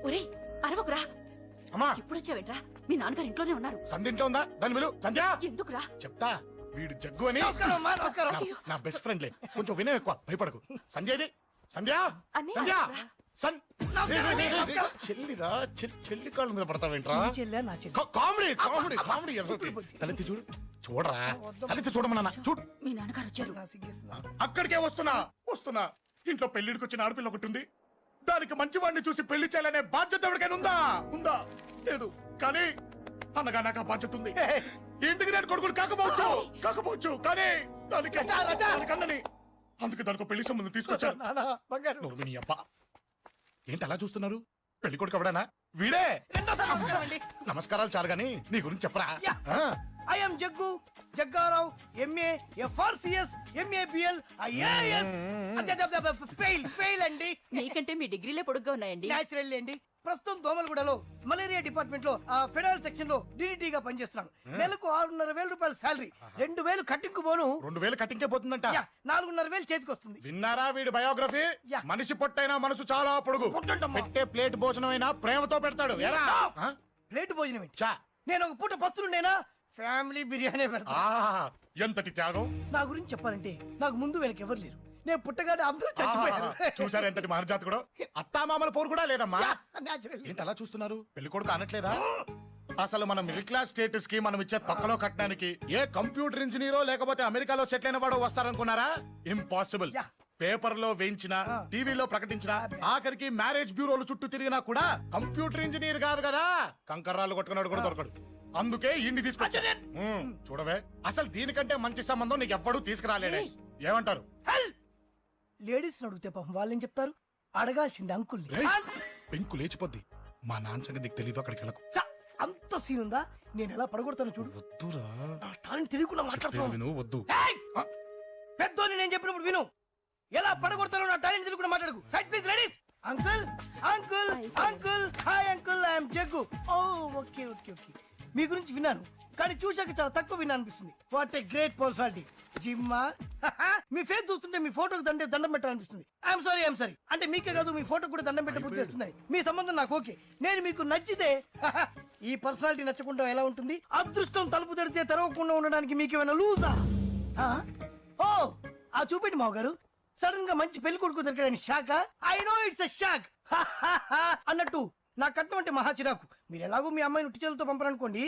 ఒరే అరవకురా. అమ్మా ఇప్పుడు వచ్చావేంట్రా? మీ నాన్నగారు ఇంట్లోనే ఉన్నారు. సంధ్య ఇంట్లో ఉందా? దాని విలు. సంధ్య ఎందుకురా? చెప్తా. వీడు జగ్గు అని నమస్కారం. నా బెస్ట్ ఫ్రెండ్లే. కొంచెం వినయం ఎక్కువ, భయపడకు. సంధ్యది. సంధ్య అన్నయ్య, సంధ్య నమస్కారం. చెల్లిరా. చెల్లి కాళ్ళ మీద పడతావేంట్రా? నా చెల్లి. Comedy comedy comedy. తలెత్తి చూడు. చూడరా, తలెత్తి చూడమన్నా. చూడు. మీ నాన్నగారు వచ్చారు. అక్కడికే వస్తున్నా. ఇంట్లో పెళ్లిడికి వచ్చిన ఆడపిల్ల ఒకటి ఉంది. దానికి మంచివాడిని చూసి పెళ్లి చేయాలనే బాధ్యత ఎవరికైనా ఉందా? లేదు. కానీ అనగా నాకు ఆ బాధ్యత ఉంది. ఇంటికి నేను కొడుకుని కాకపోవచ్చు కానీ దానికి అన్నని. అందుకే దానికి పెళ్లి సంబంధం తీసుకొచ్చాను. నోర్మిని అబ్బా, ఏంటి అలా చూస్తున్నారు? పెళ్లి కొడుకు ఎవడానా? వీడే. నమస్కారాలు చాలు గాని నీ గురించి చెప్పరా. I am Jaggu, Jaggarao, MA, FRCS, MABL, IAS. Fail అండి. మీకంటే మీ డిగ్రీలే పొడుగ్గా ఉన్నాయండి. న్యాచురల్ అండి. ప్రస్తుతం దోమలగూడలో మలేరియా డిపార్ట్మెంట్ లో ఫెడరల్ సెక్షన్ లో DDT గా పనిచేస్తున్నాను. నెలకు 6,500 రూపాయల శాలరీ, 2,000 కట్టింగ్ పోను. 2,000 కట్టింకే పోతుందంట. 4,500 చేతికి వస్తుంది. విన్నారా వీడి బయోగ్రఫీ? మనిషి పొట్టైనా మనసు చాలా పొడుగు. పెట్టే ప్లేట్ భోజనం అయినా ప్రేమతో పెడతాడు. ప్లేట్ భోజనం ఏంటి? చా. నేను ఒక పూట పస్తులుండేనా? ఫ్యామిలీ బిర్యానీ పెడతా. ఎంతటి త్యాగం! నా గురించి చెప్పాలంటే నాకు ముందు వెనక ఎవరు లేరు. నేను పుట్టగానే అందరూ చచ్చిపోయారు. చూసారు ఎంతటి మహర్జాత్ కూడా. అత్తామామల పోరు కూడా లేదమ్మా. న్యాచురల్. ఏంటి అలా చూస్తున్నారు? పెళ్లి కొడుకు అనట్లేదా? అసలు మన మిడిల్ క్లాస్ స్టేటస్ కి మనం ఇచ్చే తొక్కలో కట్టడానికి ఏ కంప్యూటర్ ఇంజనీరో లేకపోతే అమెరికాలో సెటిల్ అయిన వాడు వస్తారనుకున్నారా? ఇంపాసిబుల్. పేపర్ లో వేయించిన, టీవీలో ప్రకటించిన, ఆఖరికి మ్యారేజ్ బ్యూరోలు చుట్టూ తిరిగినా కూడా కంప్యూటర్ ఇంజనీర్ కాదు కదా, కంకర్రాలు కొట్టుకున్నాడు కూడా దొరకడు. అందుకే ఇండి తీసుకొచ్చా. చూడవే, అసలు దీనికంటే మంచి సంబంధం నీకు ఎవ్వడూ తీసుకురాలేడే. ఏమంటారు? లేడీస్ అడిగితే పాపం వాళ్ళేం చెప్తారు? అడగాల్సింది అంకుల్. పెంకు లేచిపోద్ది. మా నాన్న సంగతి నీకు తెలీదు. అక్కడికి వెళ్ళకు. అంత సీన్ ఉందా? నేను ఎలా పడగొడతాను చూడు. వద్దురా, నా టాలెంట్ తెలియకుండా మాట్లాడుతున్నాను. విను. వద్దు. పెద్దోని నేను చెప్పినప్పుడు విను. ఎలా పడగొడతారో నా టాలెంట్ తెలియకుండా మాట్లాడకు. Side please ladies. Uncle uncle uncle. Hi uncle, I'm Jaggu. Oh okay okay okay. మీ గురించి విన్నాను కానీ చూశాక చాలా తక్కువ విన్నా అనిపిస్తుంది. What a great personality. జిమ్మా, మీ ఫేస్ చూస్తుంటే మీ ఫోటోకి దండం పెట్టాలనిపిస్తుంది. ఐఎమ్ సారీ అంటే మీకే కాదు, మీ ఫోటో కూడా దండం పెట్టే బుద్ధి వస్తున్నాయి. మీ సంబంధం నాకు ఓకే. నేను మీకు నచ్చితే ఈ పర్సనాలిటీ నచ్చకుండా ఎలా ఉంటుంది? అదృష్టం తలుపు తెరితే తెరవకుండా ఉండడానికి మీకేమైనా లూజా? ఓ ఆ చూపెట్టి మావ గారు. సడన్ గా మంచి పెళ్లి కొడుకు దొరికాడని shock. I know it's a shock అన్నట్టు నా కట్నం అంటే మహా చిరాకు. మీరు ఎలాగో మీ అమ్మాయిని ఉట్టి చేతులతో పంపరనుకోండి,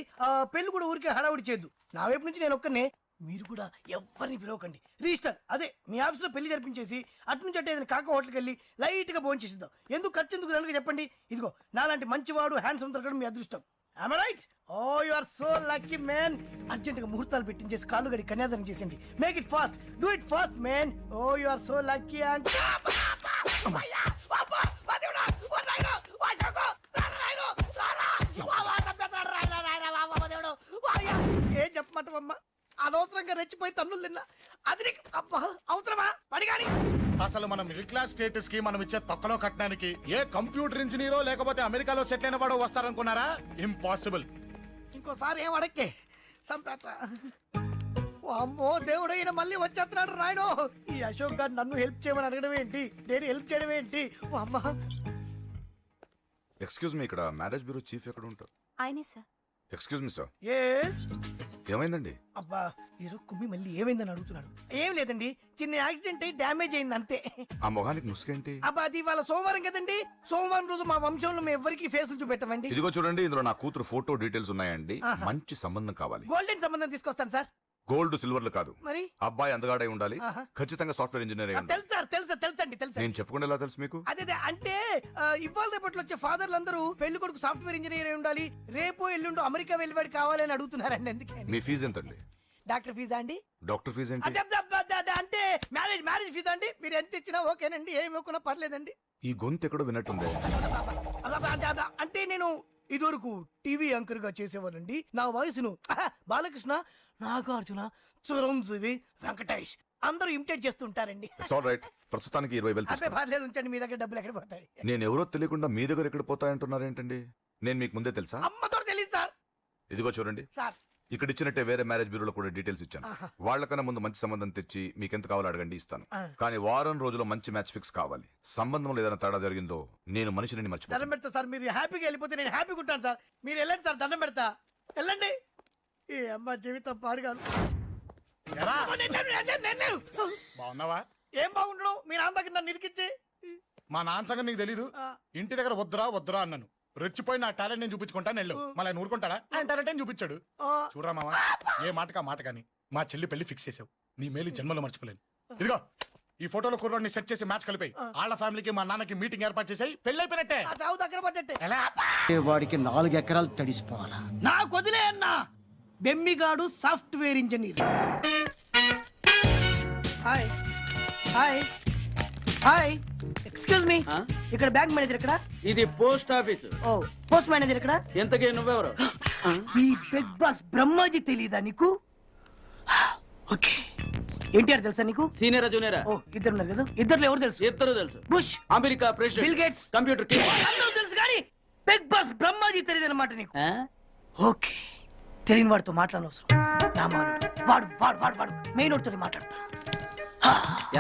పెళ్లి కూడా ఊరికే హడావుడి చేయొద్దు. నా వైపు నుంచి నేను ఒక్కనే, మీరు కూడా ఎవరిని పిలవకండి. రిజిస్టర్ అదే మీ ఆఫీస్లో పెళ్లి జరిపించేసి అటు నుంచి అంటే ఏదైనా కాక హోటల్కి వెళ్ళి లైట్ గా భోజనం చేసిద్దాం. ఎందుకు ఖర్చు ఎందుకు దానికి చెప్పండి. ఇదిగో నాలాంటి మంచివాడు హ్యాండ్సమ్ దొరకడం మీ అదృష్టం. Am I right? Oh, you are so lucky, man. Urgent గా ముహూర్తాలు పెట్టించేసి కాళ్ళు గడి కన్యాదానం చేసేయండి. Make it fast. Do it fast, man. Oh, you are so lucky. And ఏం చెప్పమంటావమ్మా? అనవసరంగా రెచ్చిపోయి తన్నులు తిన్నా. అది నీకు అబ్బా అవసరమా? పడిగాని అసలు మన మిడిల్ క్లాస్ స్టేటస్ కి మనం ఇచ్చే తొక్కలో కట్టడానికి ఏ కంప్యూటర్ ఇంజనీరో లేకపోతే అమెరికాలో సెటిల్ అయిన వాడు వస్తారనుకున్నారా? ఇంపాసిబుల్. ఇంకోసారి ఏం అడక్కే సంపేట. అమ్మో దేవుడు, ఈయన మళ్ళీ వచ్చేస్తున్నాడు రాయడు. ఈ అశోక్ గారు నన్ను హెల్ప్ చేయమని అడగడం ఏంటి, నేను హెల్ప్ చేయడం ఏంటి? అమ్మా ఎక్స్క్యూజ్ మీ, ఇక్కడ మ్యారేజ్ బ్యూరో చీఫ్ ఎక్కడ ఉంటారు? ఆయనే sir. Excuse me sir. Yes. ఏమైందండి? అబ్బా ఏదో కుమ్మి మళ్ళీ ఏమైందని అడుగుతున్నాడు. ఏం లేదండి, చిన్న యాక్సిడెంట్ అయి డ్యామేజ్ అయింది అంతే. ఆ మొహానికి ముసుకేంటి? అబ్బా అది ఇవాళ సోమవారం కదండి. సోమవారం రోజు మా వంశంలో మేము ఎవరికి ఫేసులు చూపెట్టమండి. ఇదిగో చూడండి, ఇందులో నా కూతురు ఫోటో డీటెయిల్స్ ఉన్నాయండి. మంచి సంబంధం కావాలి. గోల్డెన్ సంబంధం తీసుకొస్తాను సార్. గోల్డ్ సిల్వర్లు కాదు, మరి అబ్బాయి అందగాడై ఉండాలి. ఖచ్చితంగా సాఫ్ట్వేర్ ఇంజనీర్. తెలుసండి. నేను చెప్పకుండా ఎలా తెలుసు మీకు? అదే అంటే ఇవాళ రేపట్లో వచ్చే ఫాదర్లు అందరూ పెళ్లి కొడుకు సాఫ్ట్వేర్ ఇంజనీర్ అయి ఉండాలి, రేపు ఎల్లుండి అమెరికా వెళ్ళివాడు కావాలని అడుగుతున్నారండి. అందుకే. మీ ఫీజు ఎంతండి? డాక్టర్ ఫీజా అండి? డాక్టర్ ఫీజు ఏంటి? అంటే మ్యారేజ్ ఫీజా అండి. మీరు ఎంత ఇచ్చినా ఓకేనండి, ఏమి ఇవ్వకున్నా పర్లేదండి. ఈ గొంతు ఎక్కడో విన్నట్టుంది. అంటే నేను ఇదివరకు టీవీ యాంకర్ గా చేసేవాళ్ళండి. నా వయసును బాలకృష్ణ, నాగార్జున, చిరంజీవి, వెంకటేష్ అందరూ ఇమిటేట్ చేస్తుంటారండి. ప్రస్తుతానికి 20,000. పర్లేదు ఉంచండి, మీ దగ్గర డబ్బులు ఎక్కడ పోతాయి? నేను ఎవరో తెలియకుండా మీ దగ్గర ఎక్కడ పోతాయంటున్నారేంటండి? నేను మీకు ముందే తెలుసా? అమ్మతో తెలియదు సార్. ఇదిగో చూడండి సార్, ఇక్కడ ఇచ్చినట్టే వేరే మ్యారేజ్ బ్యూరోలో కూడా డీటెయిల్స్ ఇచ్చాను. వాళ్ళకన్నా ముందు మంచి సంబంధం తెచ్చి మీకు ఎంత కావాలో అడగండి, ఇస్తాను. కానీ వారం రోజుల్లో మంచి మ్యాచ్ ఫిక్స్ కావాలి. సంబంధంలో ఏదైనా తేడా జరిగిందో నేను మనిషిని దండం మర్చిపోతాను. పెడతా సార్, మీరు హ్యాపీగా వెళ్ళిపోతే నేను హ్యాపీగా ఉంటాను సార్. మీరు వెళ్ళండి సార్, దండం పెడతా. వెళ్ళండి. ఈ అమ్మ జీవితం పాడుగాను. ఎరా, నేను లేను. బాగున్నావా? ఏం బాగుండడం, మీ నాన్న దగ్గర నన్ను ఇరికిచ్చి. మా నాన్న సంగతి నీకు తెలీదు. ఇంటి దగ్గర వద్దురా వద్దురా అన్నాను. రెచ్చిపోయి నా టాలెంట్ నేను చూపించుకుంటాను వెళ్ళు. మళ్ళీ ఆయన ఊరుకుంటాడా? ఆయన టాలెంట్ అని చూపించాడు. చూడరా మావా, ఏ మాటకా మాట కానీ మా చెల్లి పెళ్లి ఫిక్స్ చేసావు. నీ మేలు జన్మలో మర్చిపోలేను. ఇదిగో ఈ ఫోటోలో కుర్రాన్ని సెట్ చేసి మ్యాచ్ కలిపాయి. వాళ్ళ ఫ్యామిలీకి మా నాన్నకి మీటింగ్ ఏర్పాటు చేసాయి. పెళ్లి అయిపోయినట్టే. ఆ చావు దగ్గర పడ్డట్టే. ఎలా? వాడికి 4 ఎకరాలు తడిసిపోవాలా? నాకు వదిలే అన్నా. బెమ్మిగాడు software engineer. Hi hi hi, excuse me, ఇక్కడ బ్యాంక్ మేనేజర్ ఇక్కడ. ఇది post office. Oh, post manager ఇక్కడ. ఎంతకీ నువ్వెవరు? ఈ బిగ్ బాస్ బ్రహ్మాజీ తెలీదా నీకు? ఓకే, ఎన్టీఆర్ తెలుసా నీకు? సీనియరా జూనియరా? ఓ, ఇద్దరు ఉన్నారు కదా. ఇద్దరు ఎవరు తెలుసు? ఇద్దరు తెలుసు. Bush, America president, bill gates, computer king. అందరూ తెలుసు కానీ బిగ్ బాస్ బ్రహ్మాజీ తెలియదు అనమాట నీకు. ఓకే, తెలియని వాడితో మాట్లాడనవసరం. వాడు వాడు వాడు వాడు మెయిన్ వాడితో మాట్లాడతా.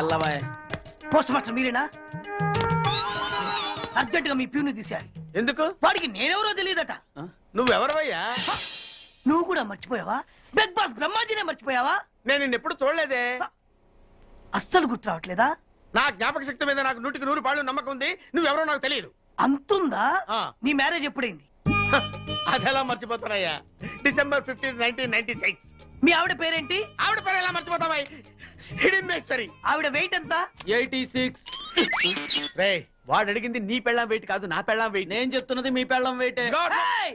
ఎల్లవాయ్. పోస్ట్ మాస్టర్ మీరేనా? అర్జెంట్ గా మీ ప్యూని తీసేయాలి. ఎందుకు? వాడికి నేనెవరో తెలియదట. నువ్వెవరవయ్యా? నువ్వు కూడా మర్చిపోయావా? బిగ్ బాస్ బ్రహ్మాజీనే మర్చిపోయావా? నేను నిన్నెప్పుడు చూడలేదే. అస్సలు గుర్తు రావట్లేదా? నా జ్ఞాపక శక్తి మీద నాకు 100కి 100 నమ్మకం ఉంది. నువ్వెవరో నాకు తెలియదు. అంతుందా? ఆ. నీ మ్యారేజ్ ఎప్పుడైంది? అదెలా మర్చిపోతానయ్యా? December 15, 1996. మీ ఆవిడ పేరేంటి? ఆవిడ పేరు ఎలా మర్చిపోతావా? హిడెన్మేశ్వరి. ఆవిడ వెయిట్ ఎంత? 86. రే, వాడు అడిగింది నీ పెళ్ళాం వెయిట్ కాదు, నా పెళ్ళాం వెయిట్. నేను చెప్తున్నది మీ పెళ్ళాం వెయిట్. ఏయ్!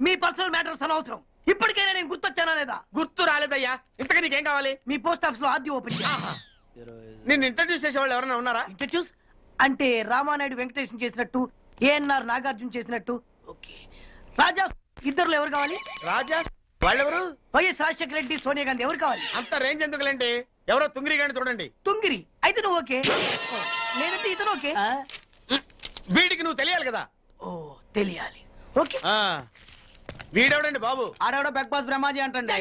మీ పర్సనల్ మ్యాటర్స్ అనవసరం. ఇప్పటికైనా నేను గుర్తొచ్చానా లేదా? గుర్తు రాలేదయ్యా. ఇంతగా నీకేం కావాలి? మీ పోస్ట్ ఆఫీస్ లో ఆద్యం ఓపెన్ చేయాలి. నిన్ను ఇంట్రడ్యూస్ చేసే వాళ్ళు ఎవరైనా ఉన్నారా? ఇంట్రడ్యూస్ అంటే రామానాయుడు వెంకటేశం చేసినట్టు, ఏఎన్ఆర్ నాగార్జున చేసినట్టు. ఓకే, రాజా ఇద్దరులో ఎవరు కావాలి? రాజా వాళ్ళెవరు? వైఎస్ రాజశేఖర రెడ్డి, సోనియా గాంధీ ఎవరు కావాలి? అంత రేంజ్ ఎందుకులేండి, ఎవరో తుంగిరి గాని చూడండి. తుంగిరి అయితే నువ్వు ఓకే, లేదంటే ఇతను ఓకే. వీడికి నువ్వు తెలియాలి కదా. ఓ, తెలియాలి. ఓకే, వీడెవడండి బాబు? ఆడవిడ బిగ్ బాస్ బ్రహ్మాజీ అంటే.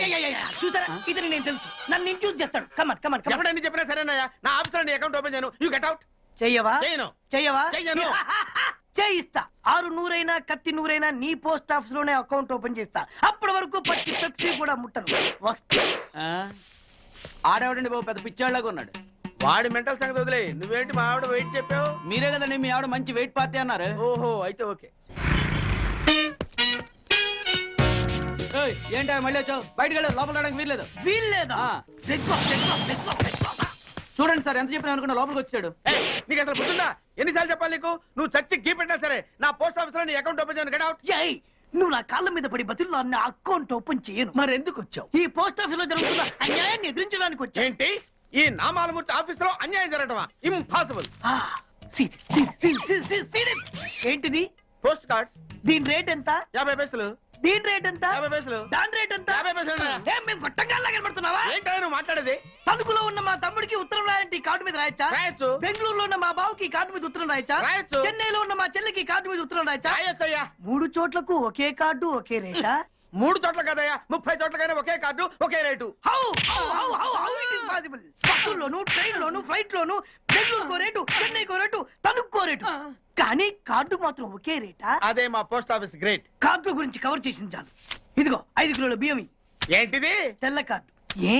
చూసారా, ఇతను నేను తెలుసు. నన్ను ఇంట్రూస్ చేస్తాడు. Come on come on come on. ఎవడని చెప్పినా సరేనయ్యా. నా ఆఫీస్ లో అకౌంట్ ఓపెన్ చేయను. You get out. చెయ్యవా? చేయను. చెయ్యవా? చెయ్యను. చేయిస్తా. 6 నూరైనా కత్తి నూరైనా నీ పోస్ట్ ఆఫీస్ లోనే అకౌంట్ ఓపెన్ చేస్తా. అప్పటి వరకు పచ్చి పెప్సీ కూడా ముట్టను. వస్తా. ఆడేవాడండి బాబు, పెద్ద పిచ్చాళ్ళగా ఉన్నాడు. వాడి మెంటల్ సంగతి వదిలే. నువ్వేంటి మా ఆవిడ వెయిట్ చెప్పావు? మీరే కదండి మీ ఆవిడ మంచి వెయిట్ పార్టీ అన్నారు. ఓహో, అయితే ఓకే. ఏంటో మళ్ళీ వచ్చావు? బయటకు వెళ్ళదు, లోపల రావడానికి వీల్లేదు. వీల్లేదా? చూడండి సార్, ఎంత చెప్పినా అనుకున్నా లోపలికి వచ్చాడు. నీకు అసలు గుర్తుందా? ఎన్నిసార్లు చెప్పాలి నీకు? నువ్వు చచ్చి గీ పెట్టినా సరే నా పోస్ట్ ఆఫీస్ లో నీ అకౌంట్ ఓపెన్ చేయను. Get out. ఏయ్, నువ్వు నా కాళ్ళ మీద పడి బతుల్లో నా అకౌంట్ ఓపెన్ చేయను. మరి ఎందుకు వచ్చావు? ఈ పోస్ట్ ఆఫీస్ లో జరుగుతున్న అన్యాయాన్ని ఎదిరించడానికి వచ్చా. ఏంటి? ఈ నామాలమూర్తి ఆఫీస్ లో అన్యాయం జరగటమా? ఇంపాసిబుల్. ఏంటిది? Post cards. దీని రేట్ ఎంత? 50 పైసలు. దీని రేట్ ఎంత? 50 పైసలు. దాని రేట్ ఎంత? 50 పైసలు. ఏం మేము గొట్టంగాల్లా కనబడుతున్నావా? ఏంటో నువ్వు మాట్లాడేది? తణుకులో ఉన్న మా తమ్ముడికి ఉత్తరం రాయంటే ఈ కార్డు మీద రాయచ్చా? రాయొచ్చు. బెంగళూరులో ఉన్న మా బావుకి ఈ కార్డు మీద ఉత్తరం రాయచ్చా? రాయొచ్చు. చెన్నైలో ఉన్న మా చెల్లికి ఈ కార్డు మీద ఉత్తరం రాయచ్చా? రాయొచ్చయ్యా. 3 చోట్లకు ఒకే కార్డు ఒకే రేటా? 3 చోట్ల కదయ్యా, 30 చోట్లకైనా ఒకే కార్డు ఒకే రేటు. బస్సుల్లోను, ట్రైన్ లోను, ఫ్లైట్ లోను బెంగళూరుకో రేటు, చెన్నైకో రేటు, తణుక్కో రేటు. కానీ కార్డు మాత్రం ఒకే రేటా? అదే మా పోస్ట్ ఆఫీస్ గ్రేట్. కార్డు గురించి కవర్ చేసింది చాలు. ఇదిగో 5 కిలోల బియ్యం. ఏంటిది? తెల్ల కార్డు. ఏ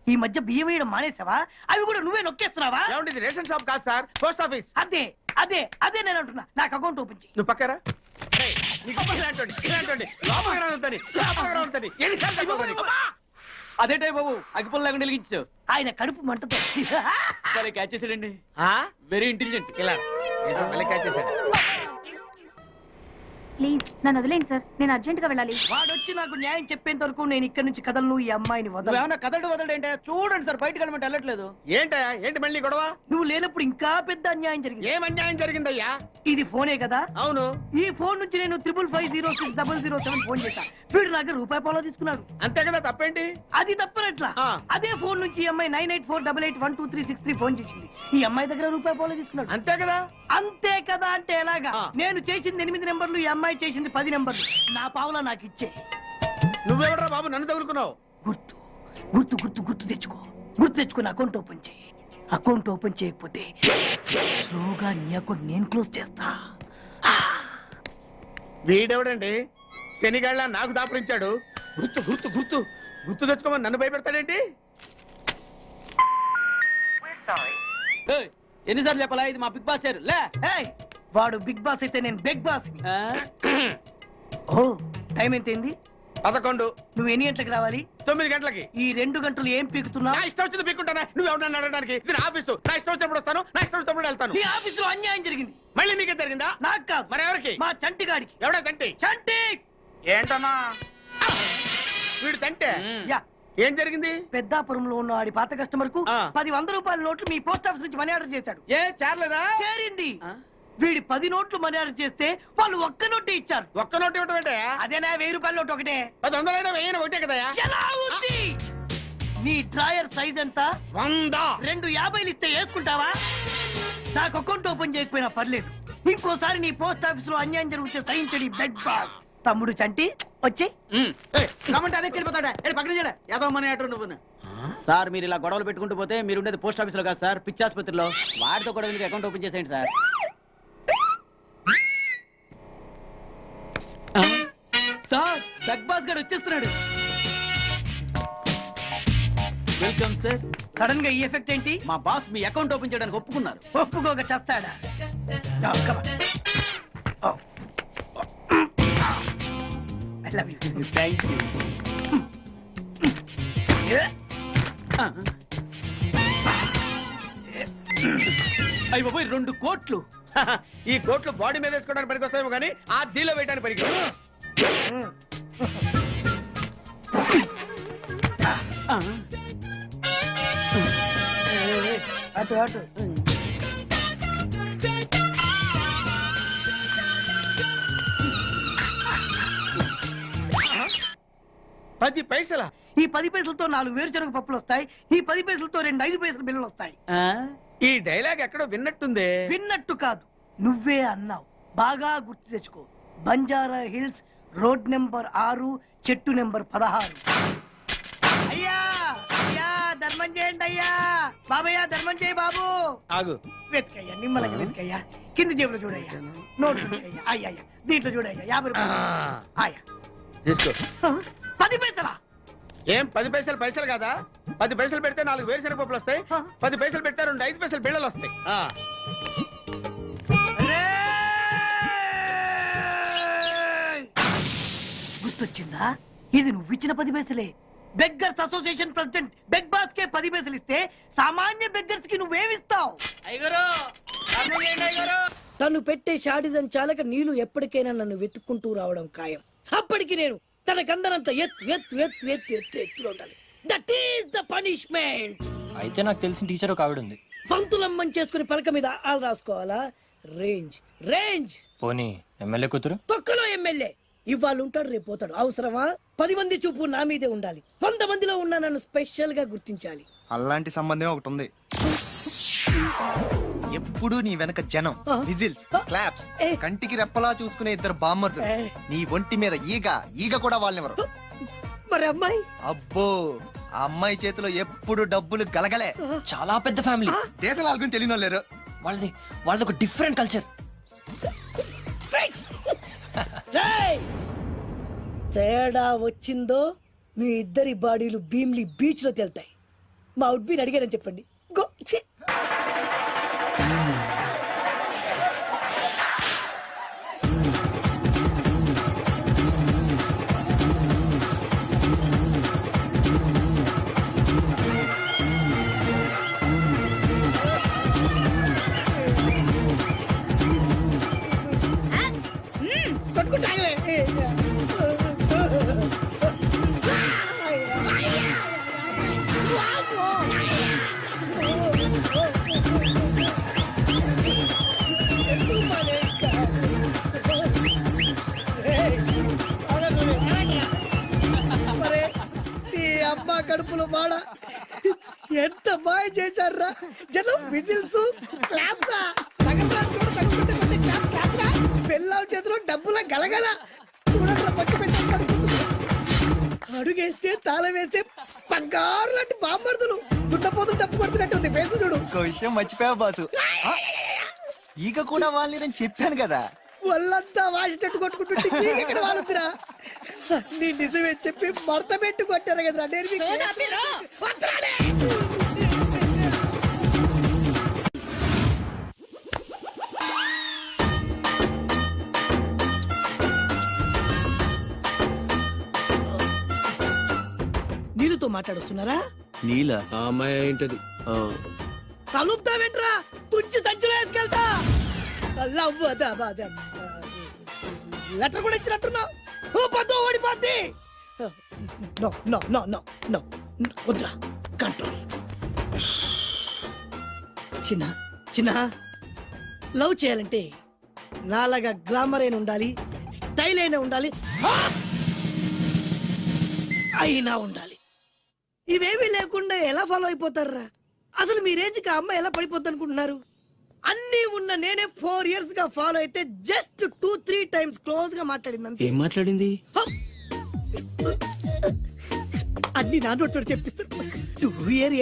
ఈ మధ్య బియ్యం వేయడం మానేసావా? అవి కూడా నువ్వే నొక్కేస్తున్నావా? ఏమండి, రేషన్ షాప్ కాదు సార్, పోస్ట్ ఆఫీస్. అదే అదే అదే నేను అంటున్నా. నాకు అకౌంట్ ఓపెన్ చేయి. నువ్వు పక్కరా. అదేటే బాబు, అగ్గిపుల్ల లేకుండా వెలిగించావు. ఆయన కడుపు మంటతో. సరే, క్యాచ్ చేసాడండి. Very intelligent. ఇలా మళ్ళీ క్యాచ్ చేశాడు. ప్లీజ్ నన్ను వదిలేండి సార్, నేను అర్జెంట్ గా వెళ్ళాలి. వాడొచ్చి నాకు న్యాయం చెప్పేంత వరకు నేను ఇక్కడి నుంచి కదలను. ఈ అమ్మాయిని వదలను. ఏమన్నా కదలడు వదలడేంటే? చూడండి సార్, బయటకు వెళ్ళమంటే వెళ్ళట్లేదు. ఏంటయ్యా, ఏంటి మళ్ళీ గొడవ? నువ్వు లేనప్పుడు ఇంకా పెద్ద అన్యాయం జరిగింది. ఏం అన్యాయం జరిగిందయ్యా? ఇది ఫోనే కదా? అవును. ఈ ఫోన్ నుంచి నేను 555060007 ఫోన్ చేశా. వీడు నాకు ₹1 తీసుకున్నాడు. అంతే కదా, తప్పేంటి? అది తప్పనట్లా. అదే ఫోన్ నుంచి ఈ అమ్మాయి 984888123363 ఫోన్ చేసింది. ఈ అమ్మాయి దగ్గర ₹1 తీసుకున్నాడు. అంతే కదా. అంతే కదా అంటే ఎలాగా? నేను చేసింది 8 నెంబర్లు, ఈ అమ్మాయి చేసింది 10 నెంబర్లు. నా పావులా నాకు ఇచ్చే. నువ్వెవడరా బాబు నన్ను తగులుకున్నావు? గుర్తు గుర్తు గుర్తు గుర్తు తెచ్చుకో. గుర్తు తెచ్చుకుని అకౌంట్ ఓపెన్ చేయి. అకౌంట్ ఓపెన్ చేయకపోతే స్లోగా నీ అకౌంట్ నేను క్లోజ్ చేస్తా. వీడెవడండి శనిగాళ్ళ నాకు దాపరించాడు? గుర్తు గుర్తు గుర్తు గుర్తు తెచ్చుకోమని నన్ను భయపెడతాడేంటి? ఏయ్, ఎన్నిసార్లు చెప్పాలా ఇది మా బిగ్ బాస్ సార్ లే. ఏయ్, వాడు బిగ్ బాస్ అయితే నేను బిగ్ బాస్. ఓ టైం ఎంతైంది? 11. నువ్వు ఎన్ని గంటలకు రావాలి? 9 గంటలకి. ఈ 2 గంటలు ఏం పీకుతున్నా? నా ఇష్టం వచ్చింది పీక్కుంటానా? నువ్వు ఎవడన్నా అడగడానికి? ఇది నా ఆఫీసు. నా ఇష్టం వచ్చినప్పుడు వస్తాను, నా ఇష్టం వచ్చినప్పుడు వెళ్తాను. ఈ ఆఫీసులో అన్యాయం జరిగింది. మళ్ళీ మీకే జరిగిందా? నాకు కాదు, మరి ఎవరికి? మా చంటి గాడికి. ఎవడా తంటి? చంటి ఏంటన్నా వీడు తంటే? యా, ఏం జరిగింది? పెద్దాపురంలో ఉన్న వాడి పాత కస్టమర్ కు ఆ. 10 రూపాయల నోట్లు మీ పోస్ట్ ఆఫీస్ నుంచి మనీ ఆర్డర్ చేశాడు. ఏ చేరలేదా? చేరింది. ఆ? వీడి 10 నోట్లు మనీ ఆర్డర్ చేస్తే వాళ్ళు ఒక్క నోటే ఇచ్చారు. ఒక్క నోటు ఇవ్వటం ఏంటే? అదేనా 1000 రూపాయల నోట్ ఒకటే. 100 వెయ్యి ఒకటే కదా? ఎలా ఉంది? నీ డ్రాయర్ సైజ్ ఎంత? 100. 2 50లు ఇస్తే వేసుకుంటావా? నాకు అకౌంట్ ఓపెన్ చేయకపోయినా పర్లేదు. ఇంకోసారి నీ పోస్ట్ ఆఫీస్ లో అన్యాయం జరిగితే సహించడి బెడ్ బాస్. తమ్ముడు చంటి వచ్చి రమ్మంటే అదే వెళ్ళిపోతాడా? పక్కన చేయలే యాదవ్ మనీ ఆర్డర్ నువ్వు. సార్ మీరు ఇలా గొడవలు పెట్టుకుంటూ పోతే మీరు ఉండేది పోస్ట్ ఆఫీస్ లో కాదు సార్, పిచ్చి ఆసుపత్రిలో. వాడితో కూడా మీరు అకౌంట్ ఓపెన్ చేసేయండి సార్. సార్ బిగ్ బాస్ గారు వచ్చేస్తున్నాడు. Welcome sir. సడన్ గా ఈ ఎఫెక్ట్ ఏంటి? మా బాస్ మీ అకౌంట్ ఓపెన్ చేయడానికి ఒప్పుకున్నారు. ఒప్పుకోక చస్తాడా? No, come on. Oh. I love you. Thank you. Yeah. అయ్యి బాబోయ్ 2 కోట్లు. ఈ కోట్లు బాడీ మీద వేసుకోవడానికి పనికి వస్తాయేమో కానీ ఆ డీలో వేయడానికి పనికి. అటు అటు. 10 పైసలా? ఈ 10 పైసలతో 4 వేరుశనగ పప్పులు వస్తాయి. ఈ 10 పైసలతో 2 5 పైసల బిల్లులు వస్తాయి. ఈ డైలాగ్ ఎక్కడో విన్నట్టుంది. విన్నట్టు కాదు, నువ్వే అన్నావు. బాగా గుర్తు తెచ్చుకో. బంజారా హిల్స్, రోడ్ నెంబర్ 6, చెట్టు నెంబర్ 16. అయ్యా అయ్యా ధర్మం చేయండి అయ్యా. బాబయ్యా ధర్మం చేయి బాబు. ఆగు. వెతుకయ్యా, నిమ్మలంగా వెతుకయ్యా. కింది జేబులో చూడయ్యా. నోట్ చూడయ్యా. అయ్యా అయ్యా దీంట్లో చూడయ్యా. 50 రూపాయలు. అయ్యా తీసుకో. 10 పైసలా? ఏం 10 పైసలు పైసలు కాదా? 10 పైసలు పెడితే 4 వేరుశనగ పప్పులు వస్తాయి. 10 పైసలు పెడితే 2 5 పైసలు బిళ్ళలు వస్తాయి. గుర్తొచ్చిందా? ఇది నువ్వు ఇచ్చిన 10 పైసలే. Beggars association president beg boss కే 10 పైసలు ఇస్తే సామాన్య బెగ్గర్స్ కి నువ్వేమిస్తావు? తను పెట్టే షాడిజం చాలక నీళ్లు ఎప్పటికైనా నన్ను వెతుక్కుంటూ రావడం ఖాయం. అప్పటికి నేను తనకందనంత ఎత్తులో ఉండాలి. That is the punishment. అయితే నాకు తెలిసిన టీచర్ ఒక ఆవిడ ఉంది. పంతులమ్మని చేసుకుని పలక మీద ఆలు రాసుకోవాలా? Range range. పోనీ ఎమ్మెల్యే కూతురు? తొక్కలో ఎమ్మెల్యే. ఇవాళ ఉంటాడు, రేపు పోతాడు. అవసరమా? 10 మంది చూపు నా మీదే ఉండాలి. 100 మందిలో ఉన్న నన్ను స్పెషల్ గా గుర్తించాలి. అలాంటి సంబంధం ఒకటి ఉంది. ఎప్పుడు నీ వెనక జనం, విజిల్స్, క్లాప్స్, కంటికి రెప్పలా చూసుకునే 2 బామ్మర్తులు. నీ ఒంటి మీద ఈగ కూడా వాళ్ళెవరు. మరి అమ్మాయి? అబ్బో, ఆ అమ్మాయి చేతిలో ఎప్పుడు డబ్బులు గలగలే. చాలా పెద్ద ఫ్యామిలీ. దేశాల గురించి తెలియని లేరు. వాళ్ళది ఒక డిఫరెంట్ కల్చర్. తేడా వచ్చిందో మీ ఇద్దరి బాడీలు భీమ్లీ బీచ్ లో తేలుతాయి. మా ఉడ్బీని అడిగారని చెప్పండి. గో. అబ్బా కడుపులో బాడ ఎంత మాయ చేశారా జనం. Whistles, claps. పెళ్ళాం చేతిలో డబ్బుల గలగల. చూడండి పక్క పెట్టారు. అడుగేస్తే తాళం వేస్తే బంగారు లాంటి బాంబర్దులు దుట్టపోతులు డప్పు కొడుతున్నట్టు ఉంది ఫేసు చూడు. ఇంకో విషయం మర్చిపోయావు బాసు ఆ, ఈగ కూడా వాళ్ళని నేను చెప్పాను కదా. వాళ్ళంతా వాసినట్టు కొట్టుకుంటుంటే ఇక్కడ వాళ్ళురా నీ నిజమే చెప్పి మడత పెట్టి కొట్టారు కదరా నేను మీకు వదరాలే. నీళ్ళతో మాట్లాడుస్తున్నారా? నీల ఆ అమ్మాయి ఏంటది? కలుపుతావేంట్రా తుంచి సంచులో వేసుకెళ్తా. లెటర్ కూడా ఇచ్చినట్టున్నావు. ఓ పద్దు ఓడిపోద్ది. No no no no no వద్దురా కంట్రోల్. చిన్న చిన్న లవ్ చేయాలంటే నాలాగా గ్లామర్ అయిన ఉండాలి, స్టైల్ అయినా ఉండాలి, అయినా ఉండాలి. ఇవేమీ లేకుండా ఎలా ఫాలో అయిపోతారా? అసలు మీ రేంజ్కి ఆ అమ్మాయి ఎలా పడిపోద్ది అనుకుంటున్నారు? అన్నీ ఉన్న నేనే 4 years గా ఫాలో అయితే జస్ట్ 2-3 times క్లోజ్ గా మాట్లాడింది. ఏం మాట్లాడింది? అన్ని నా నోట్ చెప్పిస్తాను.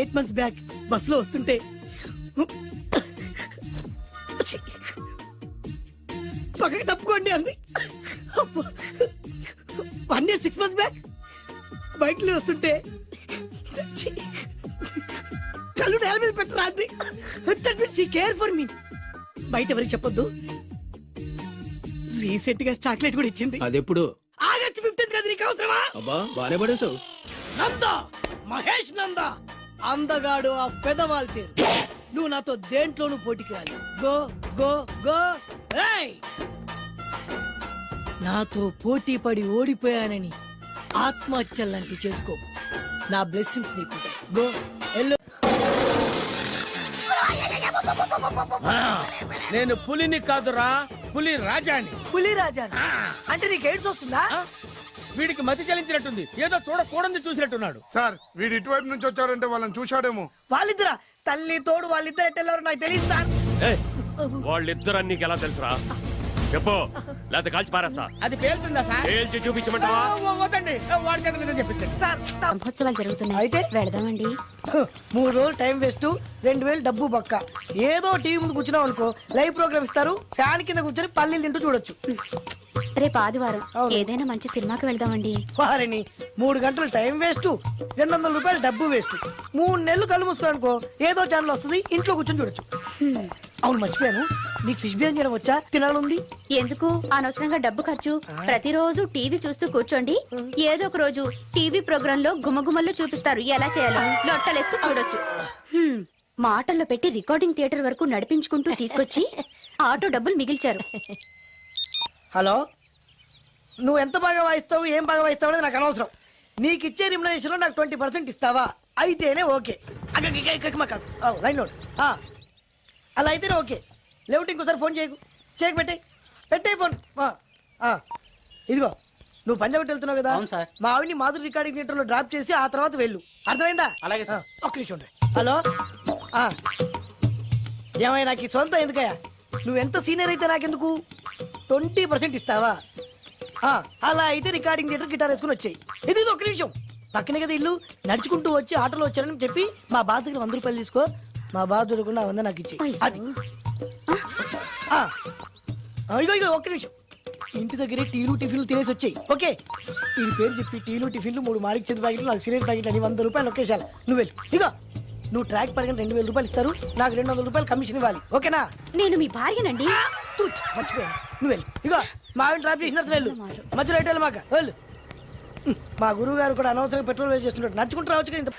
8 months బ్యాక్ బస్సులో వస్తుంటే పక్కకి తప్పుకోండి అంది. 1 year 6 months బ్యాక్ బైక్ లో వస్తుంటే కళ్ళు నేల మీద పెట్టరా అంది. That means she care for me. బయట ఎవరికి చెప్పొద్దు. రీసెంట్ గా చాక్లెట్ కూడా ఇచ్చింది. అదెప్పుడు? ఆగస్ట్ 15th కదా. నీకు అవసరమా? అబ్బా బానే పడేసావు. నందా, మహేష్ నందా, అందగాడు ఆ పెదవాళ్ళ తీరు. నువ్వు నాతో దేంట్లోనూ పోటీకి రాలి. Go go go. ఏయ్, నాతో పోటీ పడి ఓడిపోయానని ఆత్మహత్యలాంటివి చేసుకో. నా బ్లెస్సింగ్స్ నీకు గో ఎల్లో. నేను పులిని కాదురా, పులి రాజాని. పులి రాజా అంటే నీకు ఎయిడ్స్ వస్తుందా? వీడికి మతి చలించినట్టుంది, ఏదో చూడకూడదు చూసినట్టున్నాడు. సార్ వీడు ఇటువైపు నుంచి వచ్చారంటే వాళ్ళని చూశాడేమో. వాళ్ళిద్దరా? తల్లి తోడు వాళ్ళిద్దరు ఎట్టెళ్ళారో నాకు తెలియదు సార్. వాళ్ళిద్దరు నీకు ఎలా తెలుసురా? చెప్పు, లేకపోతే కాల్చి పారేస్తా. అది పేలుతుందా సార్? పేల్చి చూపించమంటావా? వద్దండి, వాడికన్నా చెప్పించండి సార్ బ్రహ్మోత్సవాలు జరుగుతున్నాయి, అయితే వెళదామండి. 3 రోజులు టైం వేస్ట్, 2000 డబ్బు పక్క. ఏదో టీవీ ముందు కూర్చున్నావు అనుకో, లైవ్ ప్రోగ్రామ్ ఇస్తారు, ఫ్యాన్ కింద కూర్చొని పల్లీలు తింటూ చూడొచ్చు. రేపు ఆదివారం ఏదైనా మంచి సినిమాకి వెళ్దామండి. వారిని 3 గంటలు టైం వేస్ట్, 200 రూపాయలు డబ్బు వేస్ట్. 3 నెలలు కళ్ళు మూసుకోనుకో ఏదో ఛానల్ వస్తుంది, ఇంట్లో కూర్చొని చూడొచ్చు. అవును మర్చిపోయాను, నీకు ఫిష్ బిర్యానీ చేయడం వచ్చా? తినాలుంది. ఎందుకు అనవసరంగా డబ్బు ఖర్చు? ప్రతిరోజు టీవీ చూస్తూ కూర్చోండి, ఏదో ఒక రోజు టీవీ ప్రోగ్రామ్ లో గుమగుమల్లో చూపిస్తారు ఎలా చేయాలో. లొట్టలేస్తూ చూడొచ్చు. మాటల్లో పెట్టి రికార్డింగ్ థియేటర్ వరకు నడిపించుకుంటూ తీసుకొచ్చి ఆటో డబ్బులు మిగిల్చారు. హలో, నువ్వు ఎంత బాగా వాయిస్తావు, ఏం బాగా వాయిస్తావు అనేది నాకు అనవసరం. నీకు ఇచ్చే రిమ్యునరేషన్ లో నాకు 20% ఇస్తావా? అయితేనే ఓకే. లైన్ లో అలా అయితేనే ఓకే. లేవుంటే ఇంకోసారి ఫోన్ చేయకు పెట్టే ఫోన్. ఇదిగో నువ్వు పంజాబ్ వెళ్తున్నావు కదా, మా ఆవిడ్ని మాధురి రికార్డింగ్ థియేటర్ లో డ్రాప్ చేసి ఆ తర్వాత వెళ్ళు. అర్థమైందా? అలాగే సార్. ఒక్క నిమిషం ఉండే. హలో, ఏమైనా నాకు ఈ సొంత ఎందుకయ్యా? నువ్వెంత సీనియర్ అయితే నాకెందుకు? 20% ఇస్తావా? అలా అయితే రికార్డింగ్ థియేటర్ గిటార్ వేసుకుని వచ్చాయి. ఇది ఒక్క నిమిషం, పక్కనే కదా ఇల్లు. నడుచుకుంటూ వచ్చి ఆటోలో వచ్చానని చెప్పి మా బాస్ దగ్గర 100 రూపాయలు తీసుకో. మా బాస్ దొరకకుండా 100 నాకు ఇచ్చి. అది ఇగో ఒక్క నిమిషం. ఇంటి దగ్గరే టీలు టిఫిన్లు తినేసి వచ్చాయి. ఓకే, ఈ పేరు చెప్పి టీలు టిఫిన్లు 3 మారికి చేతి ప్యాకెట్లు, 4 సిగరెట్ ప్యాకెట్లు అని 100 రూపాయలు ఒకేసారి. నువ్వు వెళ్ళు. ఇగో నువ్వు ట్రాక్ పడగానే 2000 రూపాయలు ఇస్తారు, నాకు 200 రూపాయలు కమిషన్ ఇవ్వాలి. ఓకేనా? నేను మీ భార్యనండి. మర్చిపోయాను. నువ్వు వెళ్ళు. ఇగో మా ఆవిడ డ్రాప్ చేసిన వెళ్ళు, మధ్యలో అయితే మాకు వెళ్ళు. మా గురువు గారు కూడా అనవసరంగా పెట్రోల్ వేస్ట్ చేస్తుంటాడు. నడుచుకుంటూ రావచ్చు. ఇంత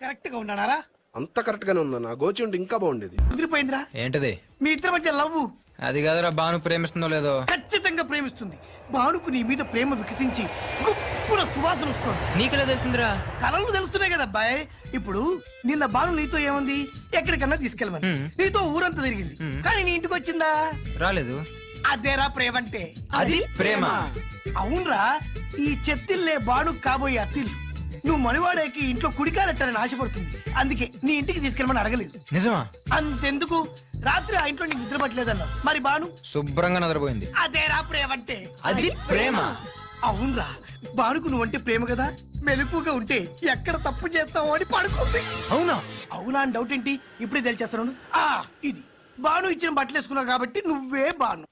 కరెక్ట్ గా ఉన్నారా? అంత కరెక్ట్ గానే ఉందా? నా గోచి ఉంటే ఇంకా బాగుండేది. కుదిరిపోయిందిరా. ఏంటది? మీ ఇద్దరి మధ్య లవ్. అది కాదురా, బాను ప్రేమిస్తుందో లేదో. ఖచ్చితంగా ప్రేమిస్తుంది. బానుకు నీ మీద ప్రేమ వికసించి గుప్పుల సువాసన వస్తుంది. నీకెలా తెలిసిందిరా? కళలు తెలుస్తున్నాయి కదా అబ్బాయి. ఇప్పుడు నిన్న బాను నీతో ఏముంది, ఎక్కడికన్నా తీసుకెళ్ళమని నీతో ఊరంతా తిరిగింది, కానీ నీ ఇంటికి వచ్చిందా? రాలేదు. అదేరా ప్రేమ అంటే. అది ప్రేమ. అవునరా, ఈ చెత్తిల్లే బాను కాబోయే అత్తిల్లు. నువ్వు మనివాడేకి ఇంట్లో కుడికాలెట్టాలని ఆశపడుతుంది, అందుకే నీ ఇంటికి తీసుకెళ్ళమని అడగలేదు. నిజమా? అంతెందుకు, రాత్రి ఆ ఇంట్లో నీకు నిద్ర పట్టలేదన్నా. మరి బాను శుభ్రంగా నిద్రపోయింది. అదేరా ప్రేమ అంటే. అది ప్రేమ. అవునరా, బానుకు నువ్వంటే ప్రేమ కదా, మెలకుగా ఉంటే ఎక్కడ తప్పు చేస్తావో అని పడుకుంది. అవునా? అవునా అని డౌట్ ఏంటి, ఇప్పుడే తెలిచేస్తాను. ఇది బాను ఇచ్చిన బట్టలు వేసుకున్నావు కాబట్టి నువ్వే బాను.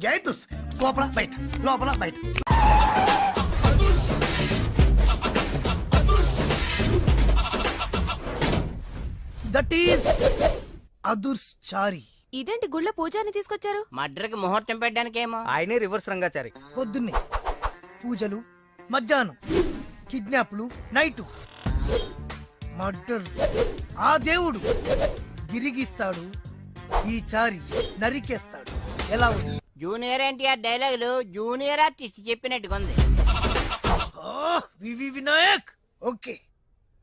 జైతుస్ లోపల బయట, లోపల బయట. దట్ ఈస్ అదుర్చారి. ఇదేంటి గుళ్ళ పూజాని తీసుకొచ్చారు? మడ్రకి ముహూర్తం పెట్టడానికేమో. ఆయనే రివర్స్ రంగాచారి. పొద్దున్నే పూజలు, మధ్యాహ్నం కిడ్నాప్లు, నైటు మర్డర్. ఆ దేవుడు గిరిగిస్తాడు, ఈ చారి నరికేస్తాడు. ఎలా ఉంది? జూనియర్ ఎన్టీఆర్ డైలాగులు జూనియర్ ఆర్టిస్ట్ చెప్పినట్టుగా ఉంది. వివి వినాయక్. ఓకే,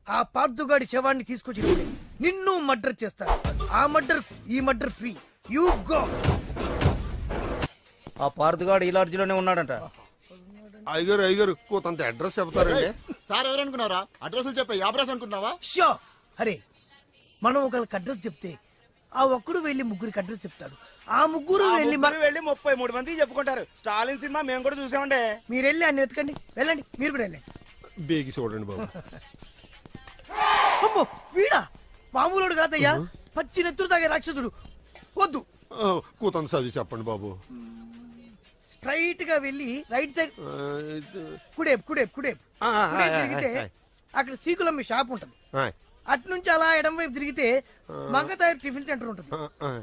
ఆ పార్థుగాడి శవాన్ని తీసుకొచ్చినప్పుడే నిన్ను మర్డర్ చేస్తాడు. ఆ మర్డర్ ఈ మర్డర్ ఫ్రీ. You go. ఆ పార్థగాడు ఈ లాడ్జిలోనే ఉన్నాడంట. అయ్యగారు కొంత అడ్రస్ చెప్తారండి. సార్ ఎవరనుకున్నారా? అడ్రస్ చెప్పే అడ్రస్ అనుకుంటున్నావా? షో. అరే, మనం ఒకరికి అడ్రస్ చెప్తే ఆ ఒక్కడు వెళ్ళి ముగ్గురికి అడ్రస్ చెప్తాడు. ఆ ముగ్గురు వెళ్ళి 33 మంది చెప్పుకుంటారు. స్టాలిన్ సినిమా మేము కూడా చూసామండి. మీరు వెళ్ళి అన్ని వెతకండి. వెళ్ళండి, మీరు కూడా వెళ్ళండి. బేగి చూడండి బాబు. అమ్మో, వీడా? మామూలుడు కాదయ్యా, పచ్చి నెత్తురు తాగే రాక్షసుడు. వద్దు, కూతంత చదివి చెప్పండి బాబు. స్ట్రైట్ గా వెళ్ళి రైట్ సైడ్ కుడేపు కుడేపు కుడేపు కుడేపు తిరిగితే అక్కడ శ్రీకులమ్మ షాప్ ఉంటుంది. అటు నుంచి అలా ఎడం వైపు తిరిగితే మంగతాయర్ టిఫిన్ సెంటర్ ఉంటుంది.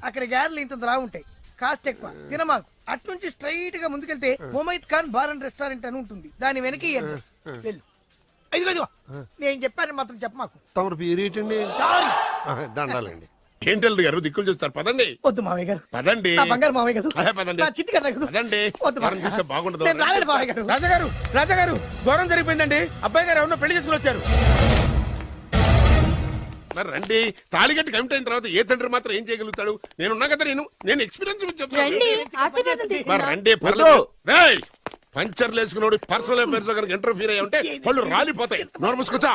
అక్కడ గ్యారెలు ఇంత లా ఉంటాయి, కాస్ట్ ఎక్కువ, తినమాకు. అటు నుంచి స్ట్రైట్ గా ముందుకెళ్తే Mumaith Khan bar and restaurant అని ఉంటుంది. దాని వెనక ఈ అడ్రస్. వెళ్ళు. ఇదిగో ఇదిగో, నేను చెప్పాను మాత్రం చెప్పమాకు. తమరు పేరు ఏంటండి? చారి. దండాలండి. ఏంటి గారు దిక్కులు చూస్తారు? పదండి. వద్దు మామయ్య గారు, పదండి. నా బంగారు మామయ్య గారు, పదండి. నా చిట్టి గారు కదా. పదండి. వద్దు మనం చూస్తే బాగుండదు. నేను రాలేదు మామయ్య గారు. రాజాగారు రాజాగారు ఘోరం జరిగిపోయిందండి. అబ్బాయి గారు ఎవరినో పెళ్లి చేసుకుని వచ్చారు. మరి రండి. తాళిగట్టి కమిట్ అయిన తర్వాత ఏ తండ్రి మాత్రం ఏం చేయగలుగుతాడు? నేనున్నా కదా, నేను ఎక్స్పీరియన్స్ చెప్తాను. మరి రండి, పర్లేదు. రేయ్, పంచర్లు వేసుకున్నాడు పర్సనల్ అఫైర్స్ లో కనుక ఇంటర్ఫీర్ అయ్యి ఉంటే పళ్ళు రాలిపోతాయి. నోరు మూసుకొచ్చా.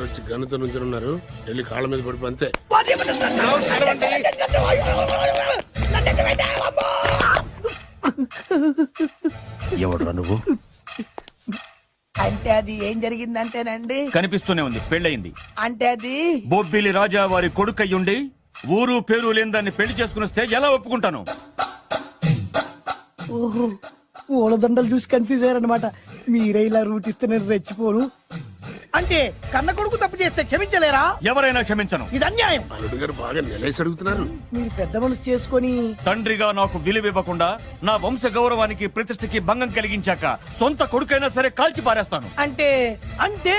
వచ్చి గనుత నుంచి ఉన్నారు. వెళ్ళి కాళ్ళ మీద పడిపో అంతే. ఎవడురా నువ్వు? అంటే అది ఏం జరిగిందంటేనండి, కనిపిస్తూనే ఉంది, పెళ్ళయింది. అంటే అది బొబ్బిలి రాజా వారి కొడుకయ్యుండి ఊరు పేరు లేని దాన్ని పెళ్లి చేసుకుని వస్తే ఎలా ఒప్పుకుంటాను? ఓహో, ఓలదండలు చూసి కన్ఫ్యూజ్ అయ్యారనమాట. మీరే ఇలా రూట్ ఇస్తే నేను రెచ్చిపోను. అంటే కన్న కొడుకు తప్పు చేస్తే క్షమించలేరా? ఎవరైనా క్షమించను. ఇది అన్యాయం. అల్లుడు గారు బాగా నిలేసి అడుగుతున్నారు. మీరు పెద్ద మనసు చేసుకొని తండ్రిగా నాకు విలువ ఇవ్వకుండా నా వంశ గౌరవానికి ప్రతిష్టకి భంగం కలిగించాక సొంత కొడుకైనా సరే కాల్చి పారేస్తాను. అంటే అంటే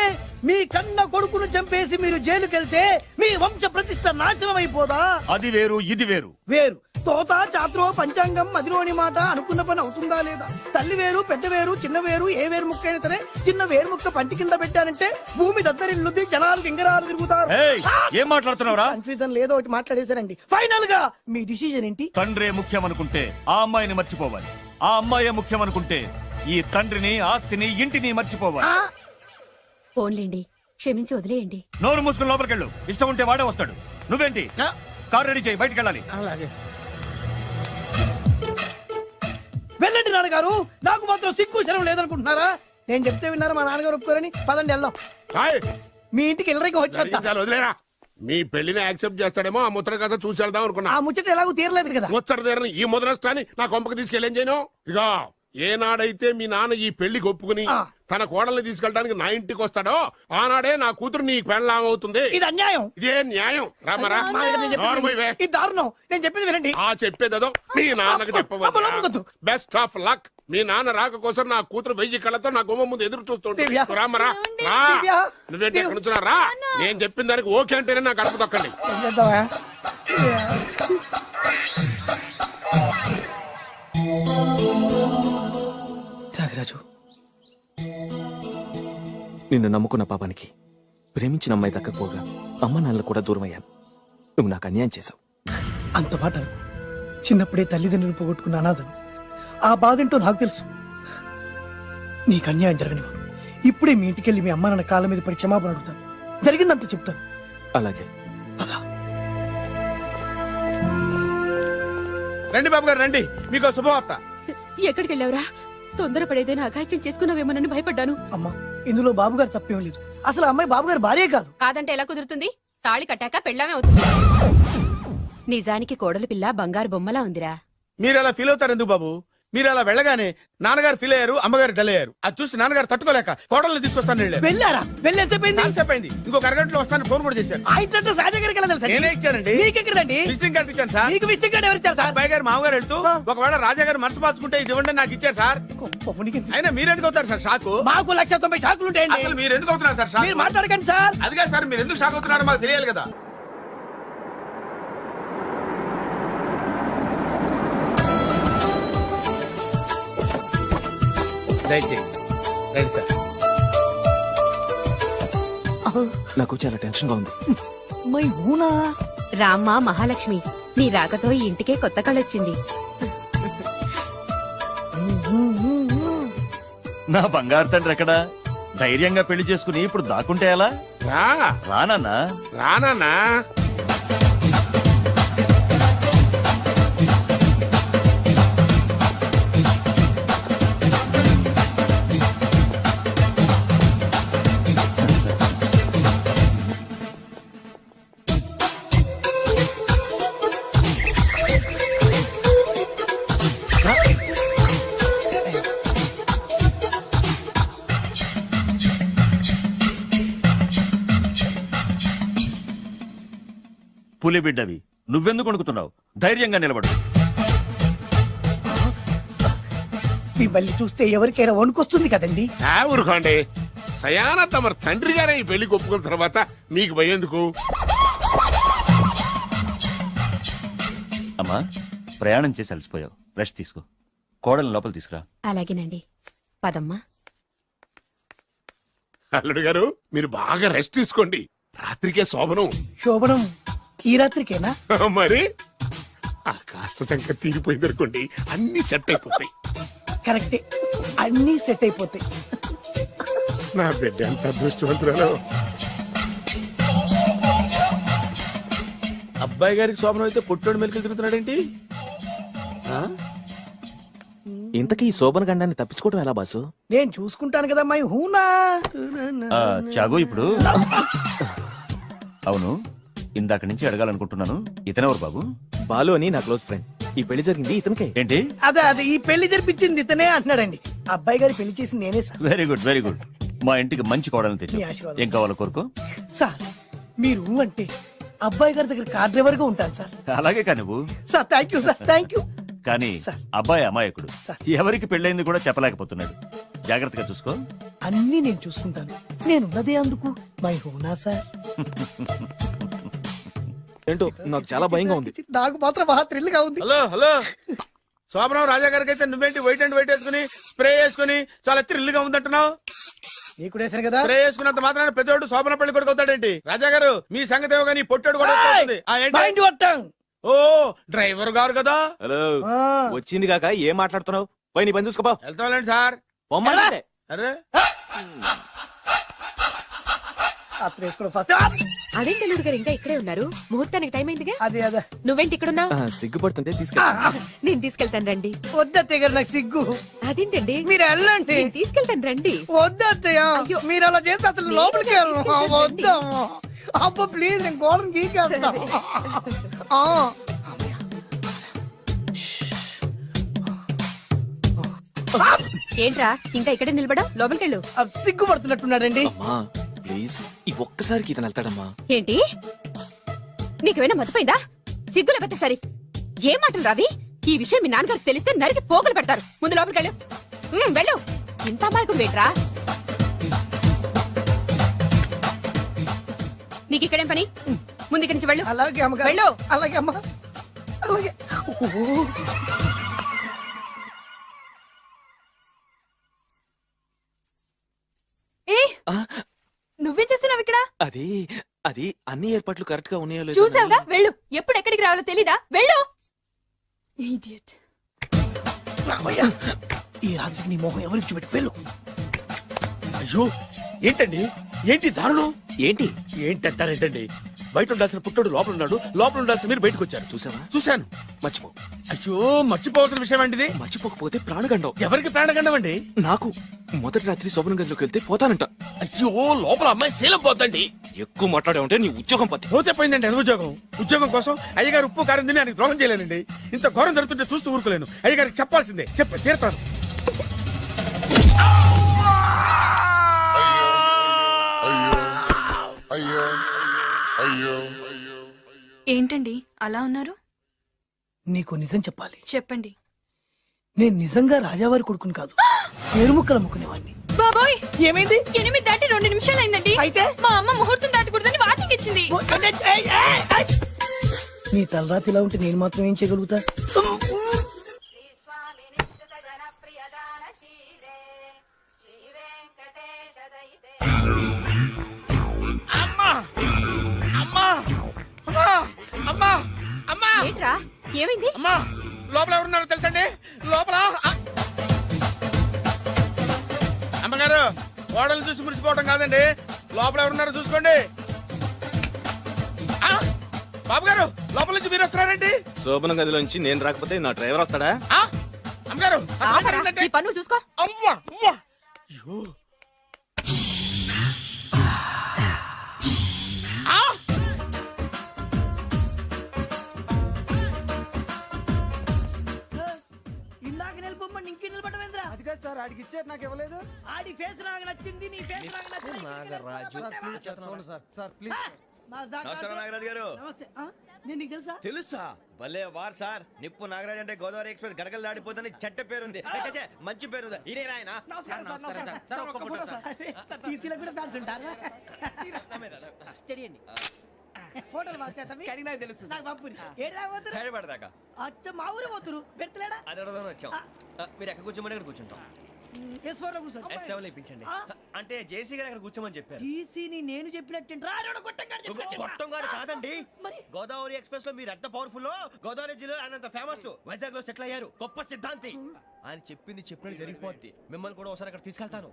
మీ కన్న కొడుకును చంపేసి మీరు జైలుకెళ్తే మీ వంశ ప్రతిష్ట నాశనం అయిపోదా? అది వేరు, ఇది వేరు. వేరు. తోత చాత్రో పంచాంగం మదిలోని మాట అనుకున్న పని అవుతుందా లేదా? తల్లి వేరు, పెద్ద వేరు, చిన్న వేరు, ఏ వేరు ముక్క అయినా సరే చిన్న వేరు ముక్క పంటి కింద పెట్టానంటే భూమి దద్దరిల్లుద్ది, జనాలు గింగరాలు తిరుగుతారు. ఏం మాట్లాడుతున్నావురా? కన్ఫ్యూజన్ లేదో ఒకటి మాట్లాడేశారండి. ఫైనల్ గా మీ డిసిజన్ ఏంటి? తండ్రే ముఖ్యం అనుకుంటే ఆ అమ్మాయిని మర్చిపోవాలి. ఆ అమ్మాయే ముఖ్యం అనుకుంటే ఈ తండ్రిని, ఆస్తిని, ఇంటిని మర్చిపోవాలి. ఫోన్లేండి, క్షమించి వదిలేయండి. నోరు మూసుకుని లోపలికెళ్ళు. ఇష్టం ఉంటే వాడే వస్తాడు. నువ్వేంటి? కారు రెడీ చేయి, బయటికి వెళ్ళాలి. వెళ్ళండి నాన్నగారు, నాకు మాత్రం సిగ్గు శరం లేదనుకుంటున్నారా? నేను చెప్తే విన్నారా మా నాన్నగారు ఒప్పుకోరని? పదండి వెళ్దాం. మీ ఇంటికి ఎల్లరికి వచ్చేస్తా. వదిలేరా. మీ పెళ్లిని యాక్సెప్ట్ చేస్తాడేమో, ఆ ముద్ర కథ చూసి వెళ్దాం అనుకున్నా. ఆ ముచ్చట ఎలాగో తీరలేదు కదా. ముచ్చట తీరని ఈ ముద్రష్టాన్ని నా కొంపకి తీసుకెళ్ళేం చేయను. ఇక ఏనాడైతే మీ నాన్న ఈ పెళ్లికి ఒప్పుకుని తన కోడల్ని తీసుకెళ్ళడానికి నా ఇంటికి వస్తాడో ఆనాడే నా కూతురు నీ పెళ్ళాం అవుతుంది. ఇది అన్యాయం. ఇదే న్యాయం. రామరా, ఇది దారుణం. నేను చెప్పేది వినండి. ఆ చెప్పేదో మీ నాన్నకు చెప్పవచ్చు. Best of luck. మీ నాన్న రాక కోసం నా కూతురు 1000 కళ్ళతో నా గుమ్మ ముందు ఎదురు చూస్తుంటే. రామరా, నువ్వేంటి ఎక్కడ నుంచున్నా రా. నేను చెప్పిన దానికి ఓకే అంటేనే నా గడప తొక్కండి. త్యాగరాజు, నిన్ను నమ్ముకున్న పాపానికి ప్రేమించిన అమ్మాయి దక్కకపోగా అమ్మ నాన్నలు కూడా దూరం అయ్యాను. నువ్వు నాకు అన్యాయం చేశావు. అంత మాట చిన్నప్పుడే తల్లిదండ్రులు పోగొట్టుకున్న అనాథను. ఆ బాధేంటో నాకు తెలుసు. నీకు అన్యాయం జరగనివ్వను. ఇప్పుడే మీ ఇంటికెళ్ళి మీ అమ్మ నాన్న కాళ్ళ మీద పడి క్షమాపణ అడుగుతాను. జరిగిందంత చెప్తాను. అలాగే. రండి బాబు గారు రండి, మీకు శుభవార్త. ఎక్కడికి వెళ్ళావురా? తొందరపడేదైనా అఘాయిత్యం చేసుకున్నావేమోనని భయపడ్డాను. అమ్మా ఇందులో బాబు గారు తప్పేం లేదు. అసలు ఆ అమ్మాయి బాబు గారు భార్యే కాదు. కాదంటే ఎలా కుదురుతుంది? తాళి కట్టాక పెళ్ళామే అవుతుంది. నిజానికి కోడలి పిల్ల బంగారు బొమ్మలా ఉందిరా. మీరు అలా ఫీల్ అవుతారు ఎందుకు బాబు? మీరు అలా వెళ్ళగానే నాన్నగారు ఫీల్ అయ్యారు, అమ్మగారు డల్ అయ్యారు. అది చూసి నాన్నగారు తట్టుకోలేక కోడల్ని తీసుకొస్తాను వెళ్ళారు. వెళ్ళారా? వెళ్ళేసేపోయింది. కాసేపోయింది, ఇంకొక అరగంటలో వస్తాను ఫోన్ కూడా చేశారు. ఆ ఇంట్లో సహజ గారికి ఎలా తెలుసా? నేనే ఇచ్చానండి. మీకెక్కడండి? విజిటింగ్ కార్డు ఇచ్చాను సార్. మీకు విజిటింగ్ కార్డు ఎవరు ఇచ్చారు సార్? అబ్బాయి గారు మామగారు వెళ్తూ ఒకవేళ రాజా గారు మనసు మార్చుకుంటే ఇది ఇవ్వండి నాకు ఇచ్చారు సార్. అయినా మీరు ఎందుకు అవుతారు సార్ షాక్? మాకు 190 షాకులు ఉంటాయండి. అసలు మీరు ఎందుకు అవుతున్నారు సార్ షాక్? మీరు మాట్లాడకండి సార్. అదిగా సార్, మీరు ఎందుకు షాక్ అవుతున్నారో మాకు తెలియాలి కదా. Right sir. నాకు చాలా టెన్షన్ గా ఉంది. మై హూనా. రామ్మ మహాలక్ష్మి, నీ రాకతో ఈ ఇంటికే కొత్త కళొచ్చింది. నా బంగారు తండ్రి ఎక్కడా? ధైర్యంగా పెళ్లి చేసుకుని ఇప్పుడు దాక్కుంటే ఎలా? రానన్నా. రానా? పులి బిడ్డవి, నువ్వెందుకు వణుకుతున్నావు? ధైర్యంగా నిలబడు. మిమ్మల్ని చూస్తే ఎవరికైనా వణుకొస్తుంది కదండి. ఊరుకోండి. సయానా తమ తండ్రి గారే ఈ పెళ్లి ఒప్పుకున్న తర్వాత మీకు భయందుకు? అమ్మా, ప్రయాణం చేసి అలసిపోయావు, రెస్ట్ తీసుకో. కోడలు లోపల తీసుకురా. అలాగేనండి, పదమ్మా. అల్లుడు గారు, మీరు బాగా రెస్ట్ తీసుకోండి. రాత్రికే శోభనం. శోభనం ఈ రాత్రికేనా? మరి ఆ కాస్త సంఖ్య తీరిపోయింది అనుకోండి, అన్ని సెట్ అయిపోతాయి. కరెక్టే, అన్నీ సెట్ అయిపోతాయి. నా బిడ్డ ఎంత అదృష్టవంతురాలు. అబ్బాయి గారికి శోభనం అయితే పుట్టోడు మెలికలు తిరుగుతున్నాడేంటి? ఇంతకీ ఈ శోభన గండాన్ని తప్పించుకోవడం ఎలా బాసు? నేను చూసుకుంటాను కదా మై హూనా. చాగు ఇప్పుడు. అవును, ఇందాక నుంచి అడగాలనుకుంటున్నాను, ఇతనెవరు బాబు? బాలు అని నా క్లోజ్ ఫ్రెండ్. ఈ పెళ్లి జరిగింది ఇతనికే. ఏంటి? అదే ఈ పెళ్లి జరిపించింది ఇతనే అంటున్నాడండి. అబ్బాయి గారి పెళ్లి చేసింది నేనే sir. Very good, very good. మా ఇంటికి మంచి కోడల్ని మీ తెచ్చు. ఆశీర్వాదం ఏం కావాలో కోరుకో. సార్ మీరు అంటే అబ్బాయి గారి దగ్గర కార్ డ్రైవర్ గా ఉంటాను సార్. అలాగే కా నువ్వు. Sir thank you sir, thank you. కానీ సార్. అబ్బాయి అమాయకుడు, సార్. ఎవరికి పెళ్ళైంది కూడా చెప్పలేకపోతున్నాడు. జాగ్రత్తగా చూసుకో. అన్నీ నేను చూసుకుంటాను. నేనున్నదే అందుకు మై హూనా సార్. ఏంటో నాకు చాలా భయంగా ఉంది. నాకు మాత్రం బాగా థ్రిల్ గా ఉంది. హలో హలో, శోభనం రాజా గారికి అయితే నువ్వేంటి వైట్ అండ్ వైట్ వేసుకుని స్ప్రే వేసుకుని చాలా థ్రిల్ గా ఉందంటున్నావు? నీకు వేసాను కదా. స్ప్రే వేసుకున్నంత మాత్రాన పెద్దోడు శోభన పెళ్లి కొడుకు అవుతాడేంటి? రాజా గారు, మీ సంగతి ఏమో కానీ పొట్టోడు కూడా అవుతుంది. ఆ ఏంటి? మైండ్ కొట్టాం. ఓ డ్రైవర్ గారు కదా. హలో, వచ్చింది కాక ఏం మాట్లాడుతున్నావు? పోయి నీ పని చూసుకోపో. వెళ్తాంలేండి సార్. పొమ్మంటే. అరే అత్ర వేసుకోవడం ఫస్ట్. అదేంటి అల్లుడు గారు ఇంకా ఇక్కడే ఉన్నారు? ముహూర్తానికి టైం అయిందిగా. అదే అదే నువ్వేంటి ఇక్కడున్నావు? సిగ్గుపడుతుంటే తీసుకెళ్ళి. నేను తీసుకెళ్తాను రండి. వద్దత్తయ్య గారు, నాకు సిగ్గు. అదేంటండి? మీరు వెళ్ళండి. నేను తీసుకెళ్తాను రండి. వద్దత్తయ్య, అయ్యో. మీరు అలా చేస్తే అసలు లోపలికి వెళ్ళను. వద్దమ్మా. అబ్బా ప్లీజ్, నేను గోడను గీకేస్తా. ఏంట్రా ఇంకా ఇక్కడే నిలబడా? లోపలికెళ్ళు. సిగ్గుపడుతున్నట్టున్నాడండి. అమ్మా ప్లీజ్, ఈ ఒక్కసారికి ఇతను వెళ్తాడమ్మా. ఏంటి? నీకేమైనా మతిపోయిందా? సిగ్గు లేకపోతే సరి. ఏ మాటలు రావి? ఈ విషయం మీ నాన్నగారికి తెలిస్తే నరికి పోగులు పెడతారు. ముందు లోపలికెళ్ళు. వెళ్ళు. ఇంత అమాయకుడు వేట్రా? నీకు ఇక్కడేం పని? ముందు ఇక్కడి నుంచి వెళ్ళు. అలాగే అమ్మగారు. వెళ్ళు. అలాగే అమ్మా, అలాగే. నువ్వేం చేస్తున్నావు ఇక్కడ? అది అది అన్ని ఏర్పాట్లు కరెక్ట్ గా ఉన్నాయో లేదో చూసావుగా? వెళ్ళు. ఎప్పుడు ఎక్కడికి రావాలో తెలీదా? వెళ్ళు. Idiot. రామయ్య, ఈ రాత్రికి నీ మొహం ఎవరికి చూపెట్టి వెళ్ళు. అయ్యో ఏంటండి, ఏంటి దారుణం? ఏంటి ఏంటంటారేంటండి? బయట ఉండాల్సిన పుట్టోడు లోపల ఉన్నాడు, లోపల ఉండాల్సిన మీరు బయటకు వచ్చారు. చూసావా? చూశాను. మర్చిపో. అయ్యో, మర్చిపోవాల్సిన విషయం ఏంటిది? మర్చిపోకపోతే ప్రాణగండం. ఎవరికి ప్రాణగండం అండి? నాకు మొదటి రాత్రి శోభన గదిలోకి వెళ్తే పోతానంట. అయ్యో, లోపల అమ్మాయి శీలం పోతండి. ఎక్కువ మాట్లాడే ఉంటే నీ ఉద్యోగం పోతే. పోతే పోయిందండి అది ఉద్యోగం. ఉద్యోగం కోసం అయ్యగారు ఉప్పు కారం తిని ఆయనకి ద్రోహం చేయలేనండి. ఇంత ఘోరం జరుగుతుంటే చూస్తూ ఊరుకోలేను. అయ్యగారికి చెప్పాల్సిందే, చెప్పి తీరుతాను. ఏంటండి అలా ఉన్నారు? నీకు నిజం చెప్పాలి. చెప్పండి. నేను నిజంగా రాజావారి కొడుకుని కాదు, పేరుముక్కల ముక్కునేవాడిని. బాబోయ్, ఏమైంది? 8 దాటి 2 నిమిషాలు అయిందండి. అయితే మా అమ్మ ముహూర్తం దాటకూడదని వార్నింగ్ ఇచ్చింది. నీ తలరాతి ఇలా ఉంటే నేను మాత్రం ఏం చేయగలుగుతా? ఏంట్రా, ఏమైంది? అమ్మా, లోపల ఎవరున్నారో తెలుసండి? లోపల అమ్మగారు, ఓడలు చూసి మురిసిపోవడం కాదండి, లోపల ఎవరున్నారో చూసుకోండి. బాబు గారు, లోపల నుంచి మీరు వస్తున్నారండి? శోభన గదిలోంచి నేను రాకపోతే నా డ్రైవర్ వస్తాడా? అమ్మగారు, ఈ పన్ను చూసుకో. అవ్వా అవ్వా. అయ్యో, ఇందాక నిలబొమ్మని ఇంకే నిలబడమేంద్రా? అది కాదు సార్, ఆడికి ఇచ్చారు నాకు ఇవ్వలేదు. ఆడి ఫేస్ నాకు నచ్చింది, నీ ఫేస్ నాకు నచ్చింది. Sir please. నమస్కారం నాగరాజు గారు. నమస్తే. నేను నీకు తెలుసా? తెలుసా? భలే వార్ సార్. నిప్పు నాగరాజ్ అంటే గోదావరి ఎక్స్ప్రెస్ గడగలు దాడిపోతుంది చెట్ట పేరుంది. మంచి పేరు. ఇదే ఆయన. నమస్కారం సార్, నమస్కారం సార్. ఒక్క ఫోటో సార్. సార్ టీసీలో కూడా ఫ్యాన్స్ ఉంటారా? స్టడీ అండి. ఫోటోలు మార్చేస్తాం. కడిగి నాకు తెలుసు. నాకు పంపుని. ఏడు రాబోతురు? హైదరాబాద్ అచ్చ మా ఊరు పోతురు. పెడతలేడా? అది అడగదాం వచ్చాం. మీరు ఎక్కడ కూర్చోమని అక్కడ కూర్చుంటాం. S4 లో కూర్చో. S7 ఇప్పించండి. అంటే జేసీ గారు అక్కడ కూర్చోమని చెప్పారు. టీసీని నేను చెప్పినట్టు గొట్టంగాడు కాదండి. మరి గోదావరి ఎక్స్ప్రెస్ లో మీరు ఎంత పవర్ఫుల్, గోదావరి జిల్లా ఆయన ఫేమస్, వైజాగ్ లో సెటిల్ అయ్యారు, గొప్ప సిద్ధాంతి. ఆయన చెప్పింది చెప్పినట్టు జరిగిపోద్ది. మిమ్మల్ని కూడా ఒకసారి అక్కడ తీసుకెళ్తాను.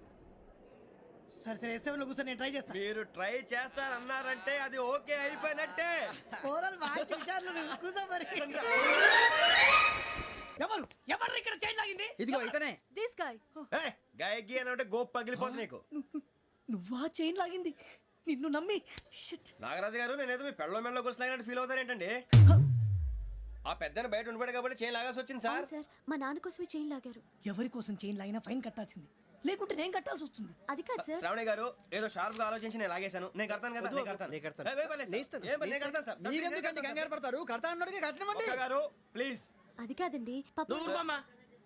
సరే సరే, S7 లో కూర్చో, నేను ట్రై చేస్తాను. మీరు ట్రై చేస్తారన్నారంటే అది ఓకే అయిపోయినట్టే. ఓరల్ వాయిస్ విషయాలు కూర్చో మరి. ఎవరు ఎవరు ఇక్కడ చైన్ లాగింది? ఇదిగో ఇతనే. This guy. గాయకి అని అంటే గోప్ పగిలిపోతుంది నీకు. నువ్వా చైన్ లాగింది? నిన్ను నమ్మి. షిట్. నాగరాజు గారు, నేనేదో మీ పెళ్ళ మెళ్ళ గురిసిలాగినట్టు ఫీల్ అవుతారేంటండి? ఆ పెద్దని బయట ఉండిపోయాడు కాబట్టి చైన్ లాగాల్సి వచ్చింది సార్. మా నాన్న కోసమే చైన్ లాగారు. ఎవరి కోసం చైన్ లాగినా ఫైన్ కట్టాల్సింది, లేకుంటే నేను కట్టాల్సి వస్తుంది. అది కాదు సార్. శ్రావణి గారు, ఏదో షార్ప్ గా ఆలోచించి నేను లాగేశాను. నేను కడతాను కదా. నేను కడతాను. నేను కడతాను సార్. మీరెందుకంటే కంగారు పడతారు? కడతా అన్నాడుగా, కట్టమండి. గారు ప్లీజ్. అది కాదండి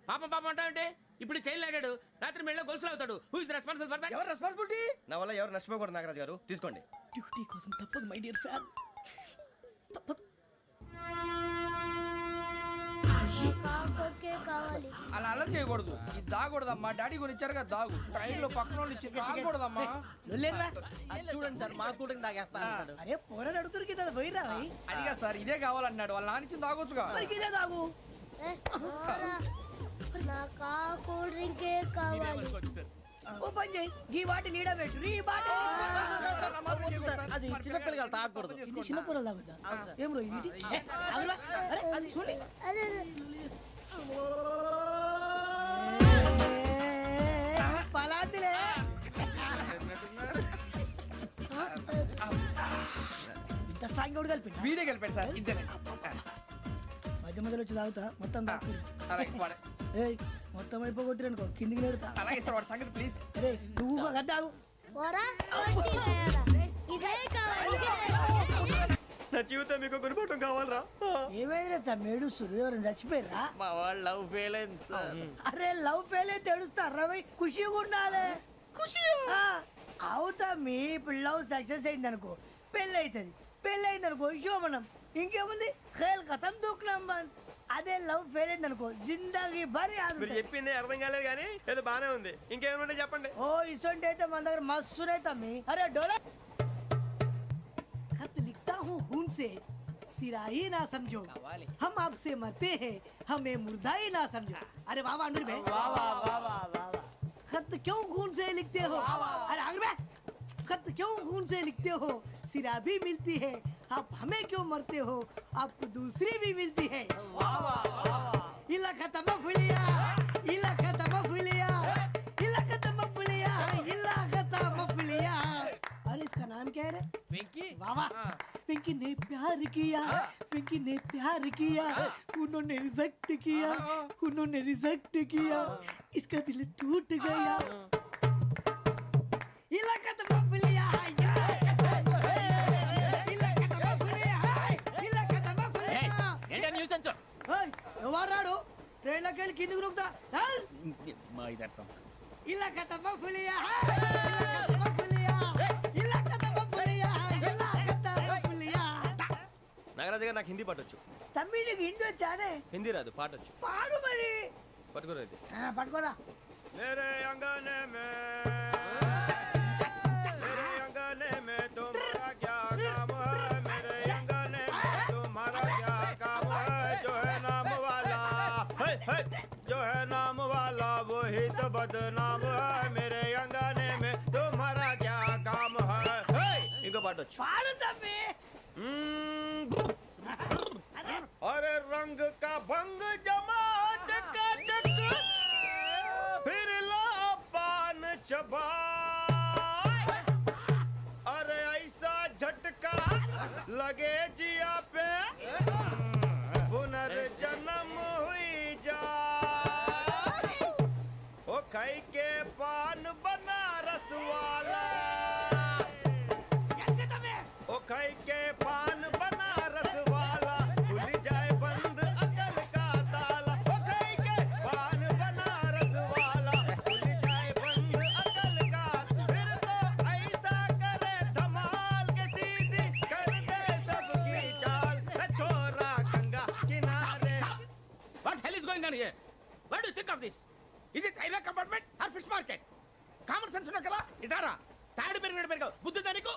పాపం అంటే ఇప్పుడు చైన్ లాగాడు, రాత్రి మెళ్ళ గొలుసులు అవుతాడు. Who is responsible for that? ఎవరు రెస్పాన్సిబిలిటీ? నా వల్ల ఎవరు నష్టపోకూడదు నాగరాజు గారు, తీసుకోండి. డ్యూటీ కోసం తప్పదు మై డియర్ ఫ్యాన్, తప్పదు. అలా అలర్ట్ చేయకూడదు. ఇది దాగకూడదమ్మా. డాడీ కొని ఇచ్చారు కదా దాగు. ట్రైన్ లో పక్కన వాళ్ళు ఇచ్చి దాగకూడదమ్మా. చూడండి సార్, మా కూడా తాగేస్తా. అరే పోరాడు అడుగుతారు కదా, పోయిరా. అదిగా సార్, ఇదే కావాలన్నాడు. వాళ్ళ నాన్న ఇచ్చింది తాగొచ్చుగా. ఇదే తాగు. ఓ పని చేయి, ఈ బాటి లీడ పెట్టు. ఈ బాటి అది చిన్నపిల్లలు తాగకూడదు. ఇది చిన్న పొరలు తాగుతా. ఏం రో ఇది? అరే అది చూడండి. పలాతిలే. ఇంత స్ట్రాంగ్ కూడా కలిపి వీడే గెలిపాడు సార్. ఇద్దరే మధ్య మధ్యలో వచ్చి తాగుతా, మొత్తం తాగు. అలాగే ఏయ్, మొత్తం అయిపోగొట్టిరనుకో కిందికి నేడుతా. అలాగే సార్, వాడు సంగతి ప్లీజ్. అరే నువ్వు గద్దాగు. నా జీవితం మీకు గురిపటం కావాలరా? ఏమైనా తమ్మేడు ఎవరైనా చచ్చిపోయిరా? మా వాళ్ళు లవ్ ఫెయిల్ అయింది సార్. అరే లవ్ ఫెయిల్ అయితే ఏడుస్తారా? ఖుషిగా ఉండాలి. ఖుషి అవుతా. మీ ఇప్పుడు లవ్ సక్సెస్ అయింది అనుకో, పెళ్ళి అవుతుంది. పెళ్ళి అయింది అనుకో శోభనం. ఇంకేముంది, ఖేల్ కథం దూకునాం బాన్. అదే లవ్ ఫెయిల్ అయింది అనుకో, జిందాగీ భారీ. మీరు చెప్పింది అర్థం కాలేదు కానీ ఏదో బానే ఉంది. ఇంకేమైనా చెప్పండి. ఓ ఇసొంటి అయితే మన దగ్గర మస్తునే తమ్మి. అరే డోలా खत लिखता हूँ खून से, सिरा ही ना समझो, हम आपसे मरते हैं, हमें मुर्दा ही ना समझो. अरे वाह वाह अनुर भाई, वाह वाह वाह वाह वाह. खत क्यों खून से लिखते हो? अरे अनुर भाई, खत क्यों खून से लिखते हो? सिरा भी मिलती है, आप हमें क्यों मरते हो आपको दूसरी भी मिलती है इला खत्म फुलिया इला खत्म फुलिया इला खत्म फुलिया इला खत्म फुलिया। अरे इसका नाम क्या है रे? వెంకీ वाह वाह पिंकी ने प्यार किया पिंकी ने प्यार किया उन्होंने रिजेक्ट किया उन्होंने रिजेक्ट किया इसका दिल टूट गया इलाका तो बबलिया ఎవరాడు ట్రైన్ లోకి వెళ్ళి కిందికి నొక్కుతా మా ఇదర్శం ఇలాకా తప్ప పులియా ఇలాకా తప్ప పులియా ఇలాకా తప్ప పులియా ఇలాకా తప్ప పులియా నాగరాజు గారు నాకు హిందీ పాటొచ్చు. తమ్మి నీకు హిందీ వచ్చానే హిందీ రాదు పాటొచ్చు. పాడు మరి పట్టుకోరు అయితే. పట్టుకోరా मेरे अंगने में मेरे अंगने में तुम्हारा क्या काम है मेरे अंगने में तुम्हारा क्या काम है जो है नाम वाला जो है नाम वाला वही तो बदनाम है मेरे अंगने में तुम्हारा क्या काम है इनको पाटो పాడు తమ్మి अरे रंग का भंग जमा चकाचक फिर ला पान चबा अरे ऐसा झटका लगे जिया पे पुनर्जन्म हुई जा ओ खाई के पान बनारस वाला ओ खाई के पान बनारस वाला खुल जाए बंद अकल का ताला ओ खाई के पान बनारस वाला खुल जाए बंद अकल का फिर तो ऐसा करे धमाल के सीधी कर दे सबकी चाल छोरा गंगा किनारे What hell is going on here? What do you think of this? Is it railway compartment or fish market? Common sense ఉన్న కదా ఇటారా తాడు పెరిగావు బుద్ధి దానికి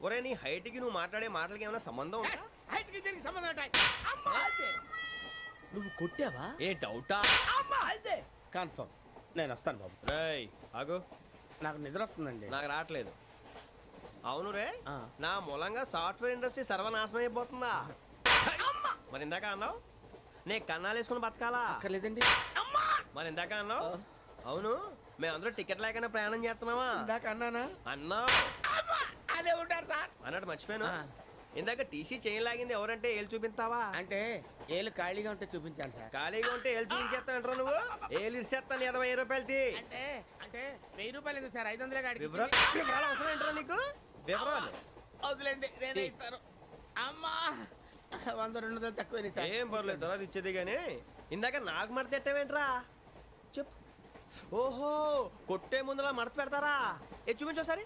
ఒరే నీ హైట్ కి నువ్వు మాట్లాడే మాటలకి ఏమైనా సంబంధం ఉందా హైట్ కి దీనికి సంబంధం ఉంటాయి అమ్మా నువ్వు కొట్టావా? ఏ డౌటా అమ్మా అయితే కన్ఫర్మ్ నేను వస్తాను బాబు రేయ్ ఆగు నాకు నిద్ర వస్తుందండి నాకు రావట్లేదు అవును రే ఆ. నా మూలంగా సాఫ్ట్వేర్ ఇండస్ట్రీ సర్వనాశనం అయిపోతుందా మరి ఇందాక అన్నావు నే కన్నాలు వేసుకుని బతకాలా అక్కర్లేదండి. మరి ఇందాక అన్నావు అవును మేమందరూ టికెట్ లేకుండా ప్రయాణం చేస్తున్నావా ఇందాక అన్నానా అన్నావు అదే ఉంటారు సార్ అన్నట్టు మర్చిపోయాను ఆ. ఇందాక టీసీ చేయి లాగింది ఎవరంటే ఏళ్ళు చూపిస్తావా అంటే ఏళ్ళు ఖాళీగా ఉంటే చూపించాను సార్ ఖాళీగా ఉంటే ఏళ్ళు చూపించేస్తావు నువ్వు ఏళ్ళు ఇచ్చేస్తాను 20 రూపాయలది అంటే అంటే 1000 రూపాయలు ఎందుకు సార్ 500 కాడికి వివరాలు అవసరం ఏంటరా నీకు వివరాలు వదిలేండి నేనే ఇస్తాను అమ్మా 100 200 తక్కువ సార్ ఏం పర్లేదు తర్వాత ఇచ్చేది కానీ ఇందాక నాకు మడత ఎట్టవేంట్రా చెప్పు ఓహో కొట్టే ముందులా మడత పెడతారా ఏ చూపించు ఒకసారి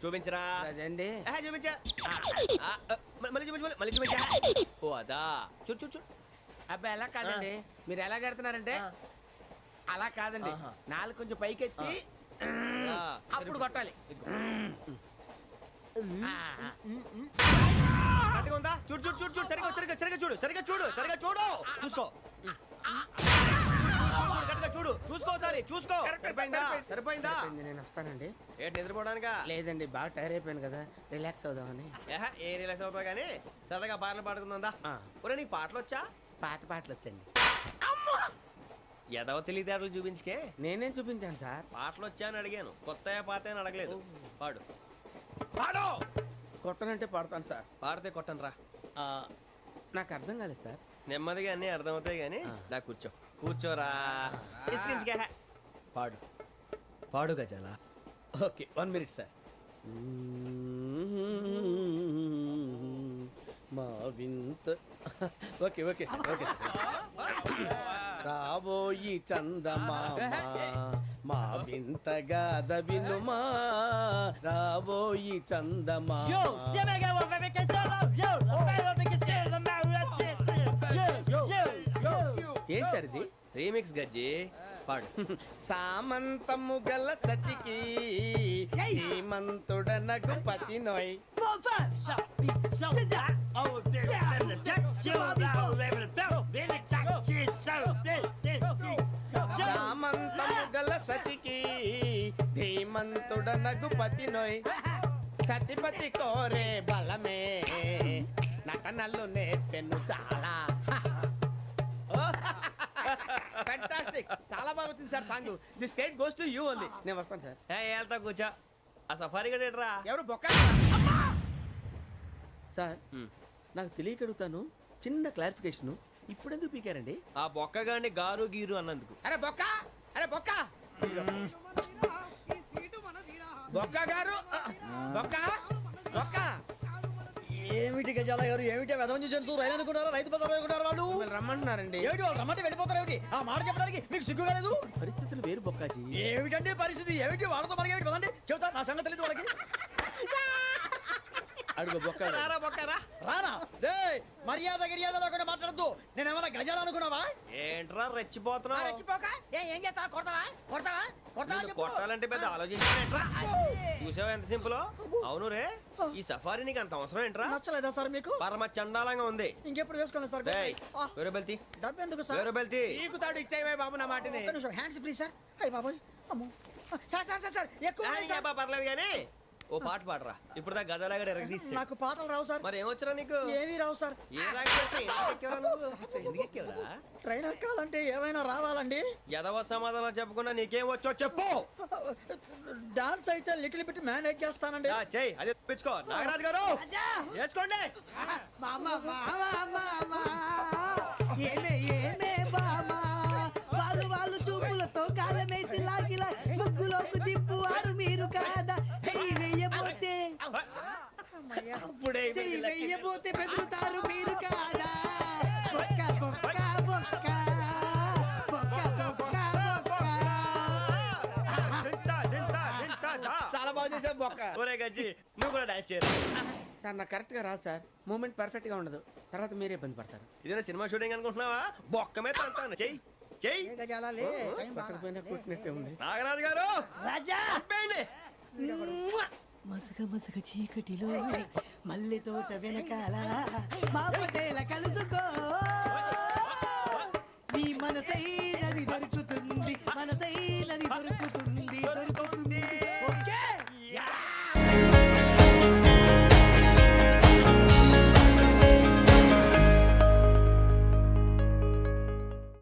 చూపించరా అదండి చూపించా మళ్ళీ చూపించు మళ్ళీ చూపించా ఓ అదా చూడు చూడు చూడు అబ్బాయి ఎలా కాదండి మీరు ఎలా కడుతున్నారంటే అలా కాదండి నాలుగు కొంచెం పైకెత్తి అప్పుడు కొట్టాలి కరెక్ట్గా ఉందా చూడు చూడు చూడు చూడు సరిగా సరిగా సరిగా చూడు సరిగా చూడు సరిగా చూడు చూసుకో కరెక్ట్గా చూడు చూసుకో సరి చూసుకో సరిపోయిందా సరిపోయిందా నేను వస్తానండి ఏంటి నిద్రపోవడానికా లేదండి బాగా టైర్ అయిపోయాను కదా రిలాక్స్ అవుదామని ఏ రిలాక్స్ అవుతావు కానీ సరదాగా పాటలు పాడుకుందా ఒరే నీకు పాటలు వచ్చా పాత పాటలు వచ్చండి ఎదవ తెలివితేటలు చూపించుకే నేనేం చూపించాను సార్ పాటలు వచ్చా అని అడిగాను కొత్త పాత అని అడగలేదు పాడు పాడు కొట్టనంటే పాడతాను సార్ పాడితే కొట్టను రా నాకు అర్థం కాలేదు సార్ నెమ్మదిగా అన్నీ అర్థమవుతాయి కానీ దా కూర్చో కూర్చోరా ఇసుకించుకే పాడు పాడు గజాల ఓకే 1 మినిట్ సార్ మా వింత okay okay sir okay sir రాబోయి చందమామ మా వింతగా వినుమా రాబోయి చందమామ ఏం సార్ ఇది రీమిక్స్ గజ్జి పాడు సామంతము గల సతికి హేమంతుడనగు పతి నోయ్ సామంతము గల సతికి ధీమంతుడనగు పతి నోయ్ సతిపతి కోరే బలమే నటనలు నేర్పెను చాలా ఫ్యాంటాస్టిక్ చాలా బాగా వచ్చింది sir song the state goes to you only నేను వస్తాను సార్ వెళ్తా కూర్చో ఆ సఫారీ గడేట్రా ఎవరు బొక్క సార్ నాకు తెలియక అడుగుతాను చిన్న క్లారిఫికేషన్ ఇప్పుడెందుకు పీకారండి ఆ బొక్కగాని గారు గీరు అన్నందుకు అరే బొక్క అరే బొక్క బొక్క గారు బొక్క బొక్క ఏమిటి గజాల గారు ఏమిటి వెదవని చూసారు రైలు అనుకున్నారా రైతు బజార్ అనుకున్నారు వాళ్ళు మిమ్మల్ని రమ్మంటున్నారండి ఏమిటి వాళ్ళు రమ్మంటే వెళ్ళిపోతారు ఏమిటి ఆ మాట చెప్పడానికి మీకు సిగ్గు కాలేదు పరిస్థితులు వేరు బొక్కాజీ ఏమిటండి పరిస్థితి ఏమిటి వాళ్ళతో మనకి ఏమిటి పదండి చెబుతా నా సంగతి తెలియదు వాళ్ళకి అడుగు బొక్క రారా బొక్కరా రానా రే మర్యాద గిర్యాద లేకుండా మాట్లాడద్దు నేను ఏమైనా గజాలు అనుకున్నావా ఏంట్రా రెచ్చిపోతున్నావు రెచ్చిపోక ఏం చేస్తావా కొడతావా కొడతావా కొడతావా నిన్ను చెప్పు. కొట్టాలంటే పెద్ద ఆలోచించానేంట్రా చూసావా ఎంత సింపుల్ అవును రే ఈ సఫారీ నీకు అంత అవసరం ఏంట్రా నచ్చలేదా సార్ మీకు పరమ చండాలంగా ఉంది ఇంకెప్పుడు వేసుకోండి సార్ డేయ్, వేరే బెల్తి డబ్బు ఎందుకు సార్ వేరే బెల్తి నీకు తాడు ఇచ్చేవే బాబు నా మాటని ఒక్క నిమిషం హ్యాండ్స్ ప్లీజ్ సార్ అయ్యి బాబోయ్ అమ్మో సార్ సార్ సార్ సార్ ఎక్కువ ఉన్నాయి సార్. పర్లేదు కానీ ఓ పాట పాడరా ఇప్పుడు దా గదలాగడ ఎరగదీసి నాకు పాటలు రావు సార్ మరి ఏమొచ్చరా నీకు ఏమీ రావు సార్ ఏ రాకెవరా ట్రైన్ ఎక్కాలంటే ఏమైనా రావాలండి ఎదవ సమాధానం చెప్పకుండా నీకేం వచ్చో చెప్పు డాన్స్ అయితే లిటిల్ బిట్ మేనేజ్ చేస్తానండి ఆ, చెయ్ అదే తెప్పించుకో నాగరాజు గారు వేసుకోండి ఏమే ఏమే బామా వాళ్ళు వాళ్ళు చూపులతో కాలమేసి లాగిలా ముగ్గులోకి తిప్పువారు మీరు కాదా చెయ్యి వెయ్యబోతే అప్పుడే చెయ్యి వెయ్యబోతే బెదురుతారు మీరు కాదా బొక్క బొక్క బొక్క బొక్క బొక్క బొక్క చాలా బాగా చేసావు బొక్క ఒరే గజ్జి నువ్వు కూడా డాన్స్ చేయరు సార్ నాకు కరెక్ట్ గా రాదు సార్ మూమెంట్ పర్ఫెక్ట్ గా ఉండదు తర్వాత మీరే ఇబ్బంది పడతారు ఇదేనా సినిమా షూటింగ్ అనుకుంటున్నావా బొక్క మీద అంటాను చెయ్యి చెయ్యి ఏ గజాలాలే టైం బాగా. పక్కన పోయినా కొట్టినట్టే ఉంది నాగరాజు గారు రాజా ఆపేయండి. మసగ మసగ చీకటిలో మల్లె తోట వెనకాల మా పటేల కలుసుకో నీ మనసైనది దొరుకుతుంది మనసైనది దొరుకుతుంది దొరుకుతుంది ఓకే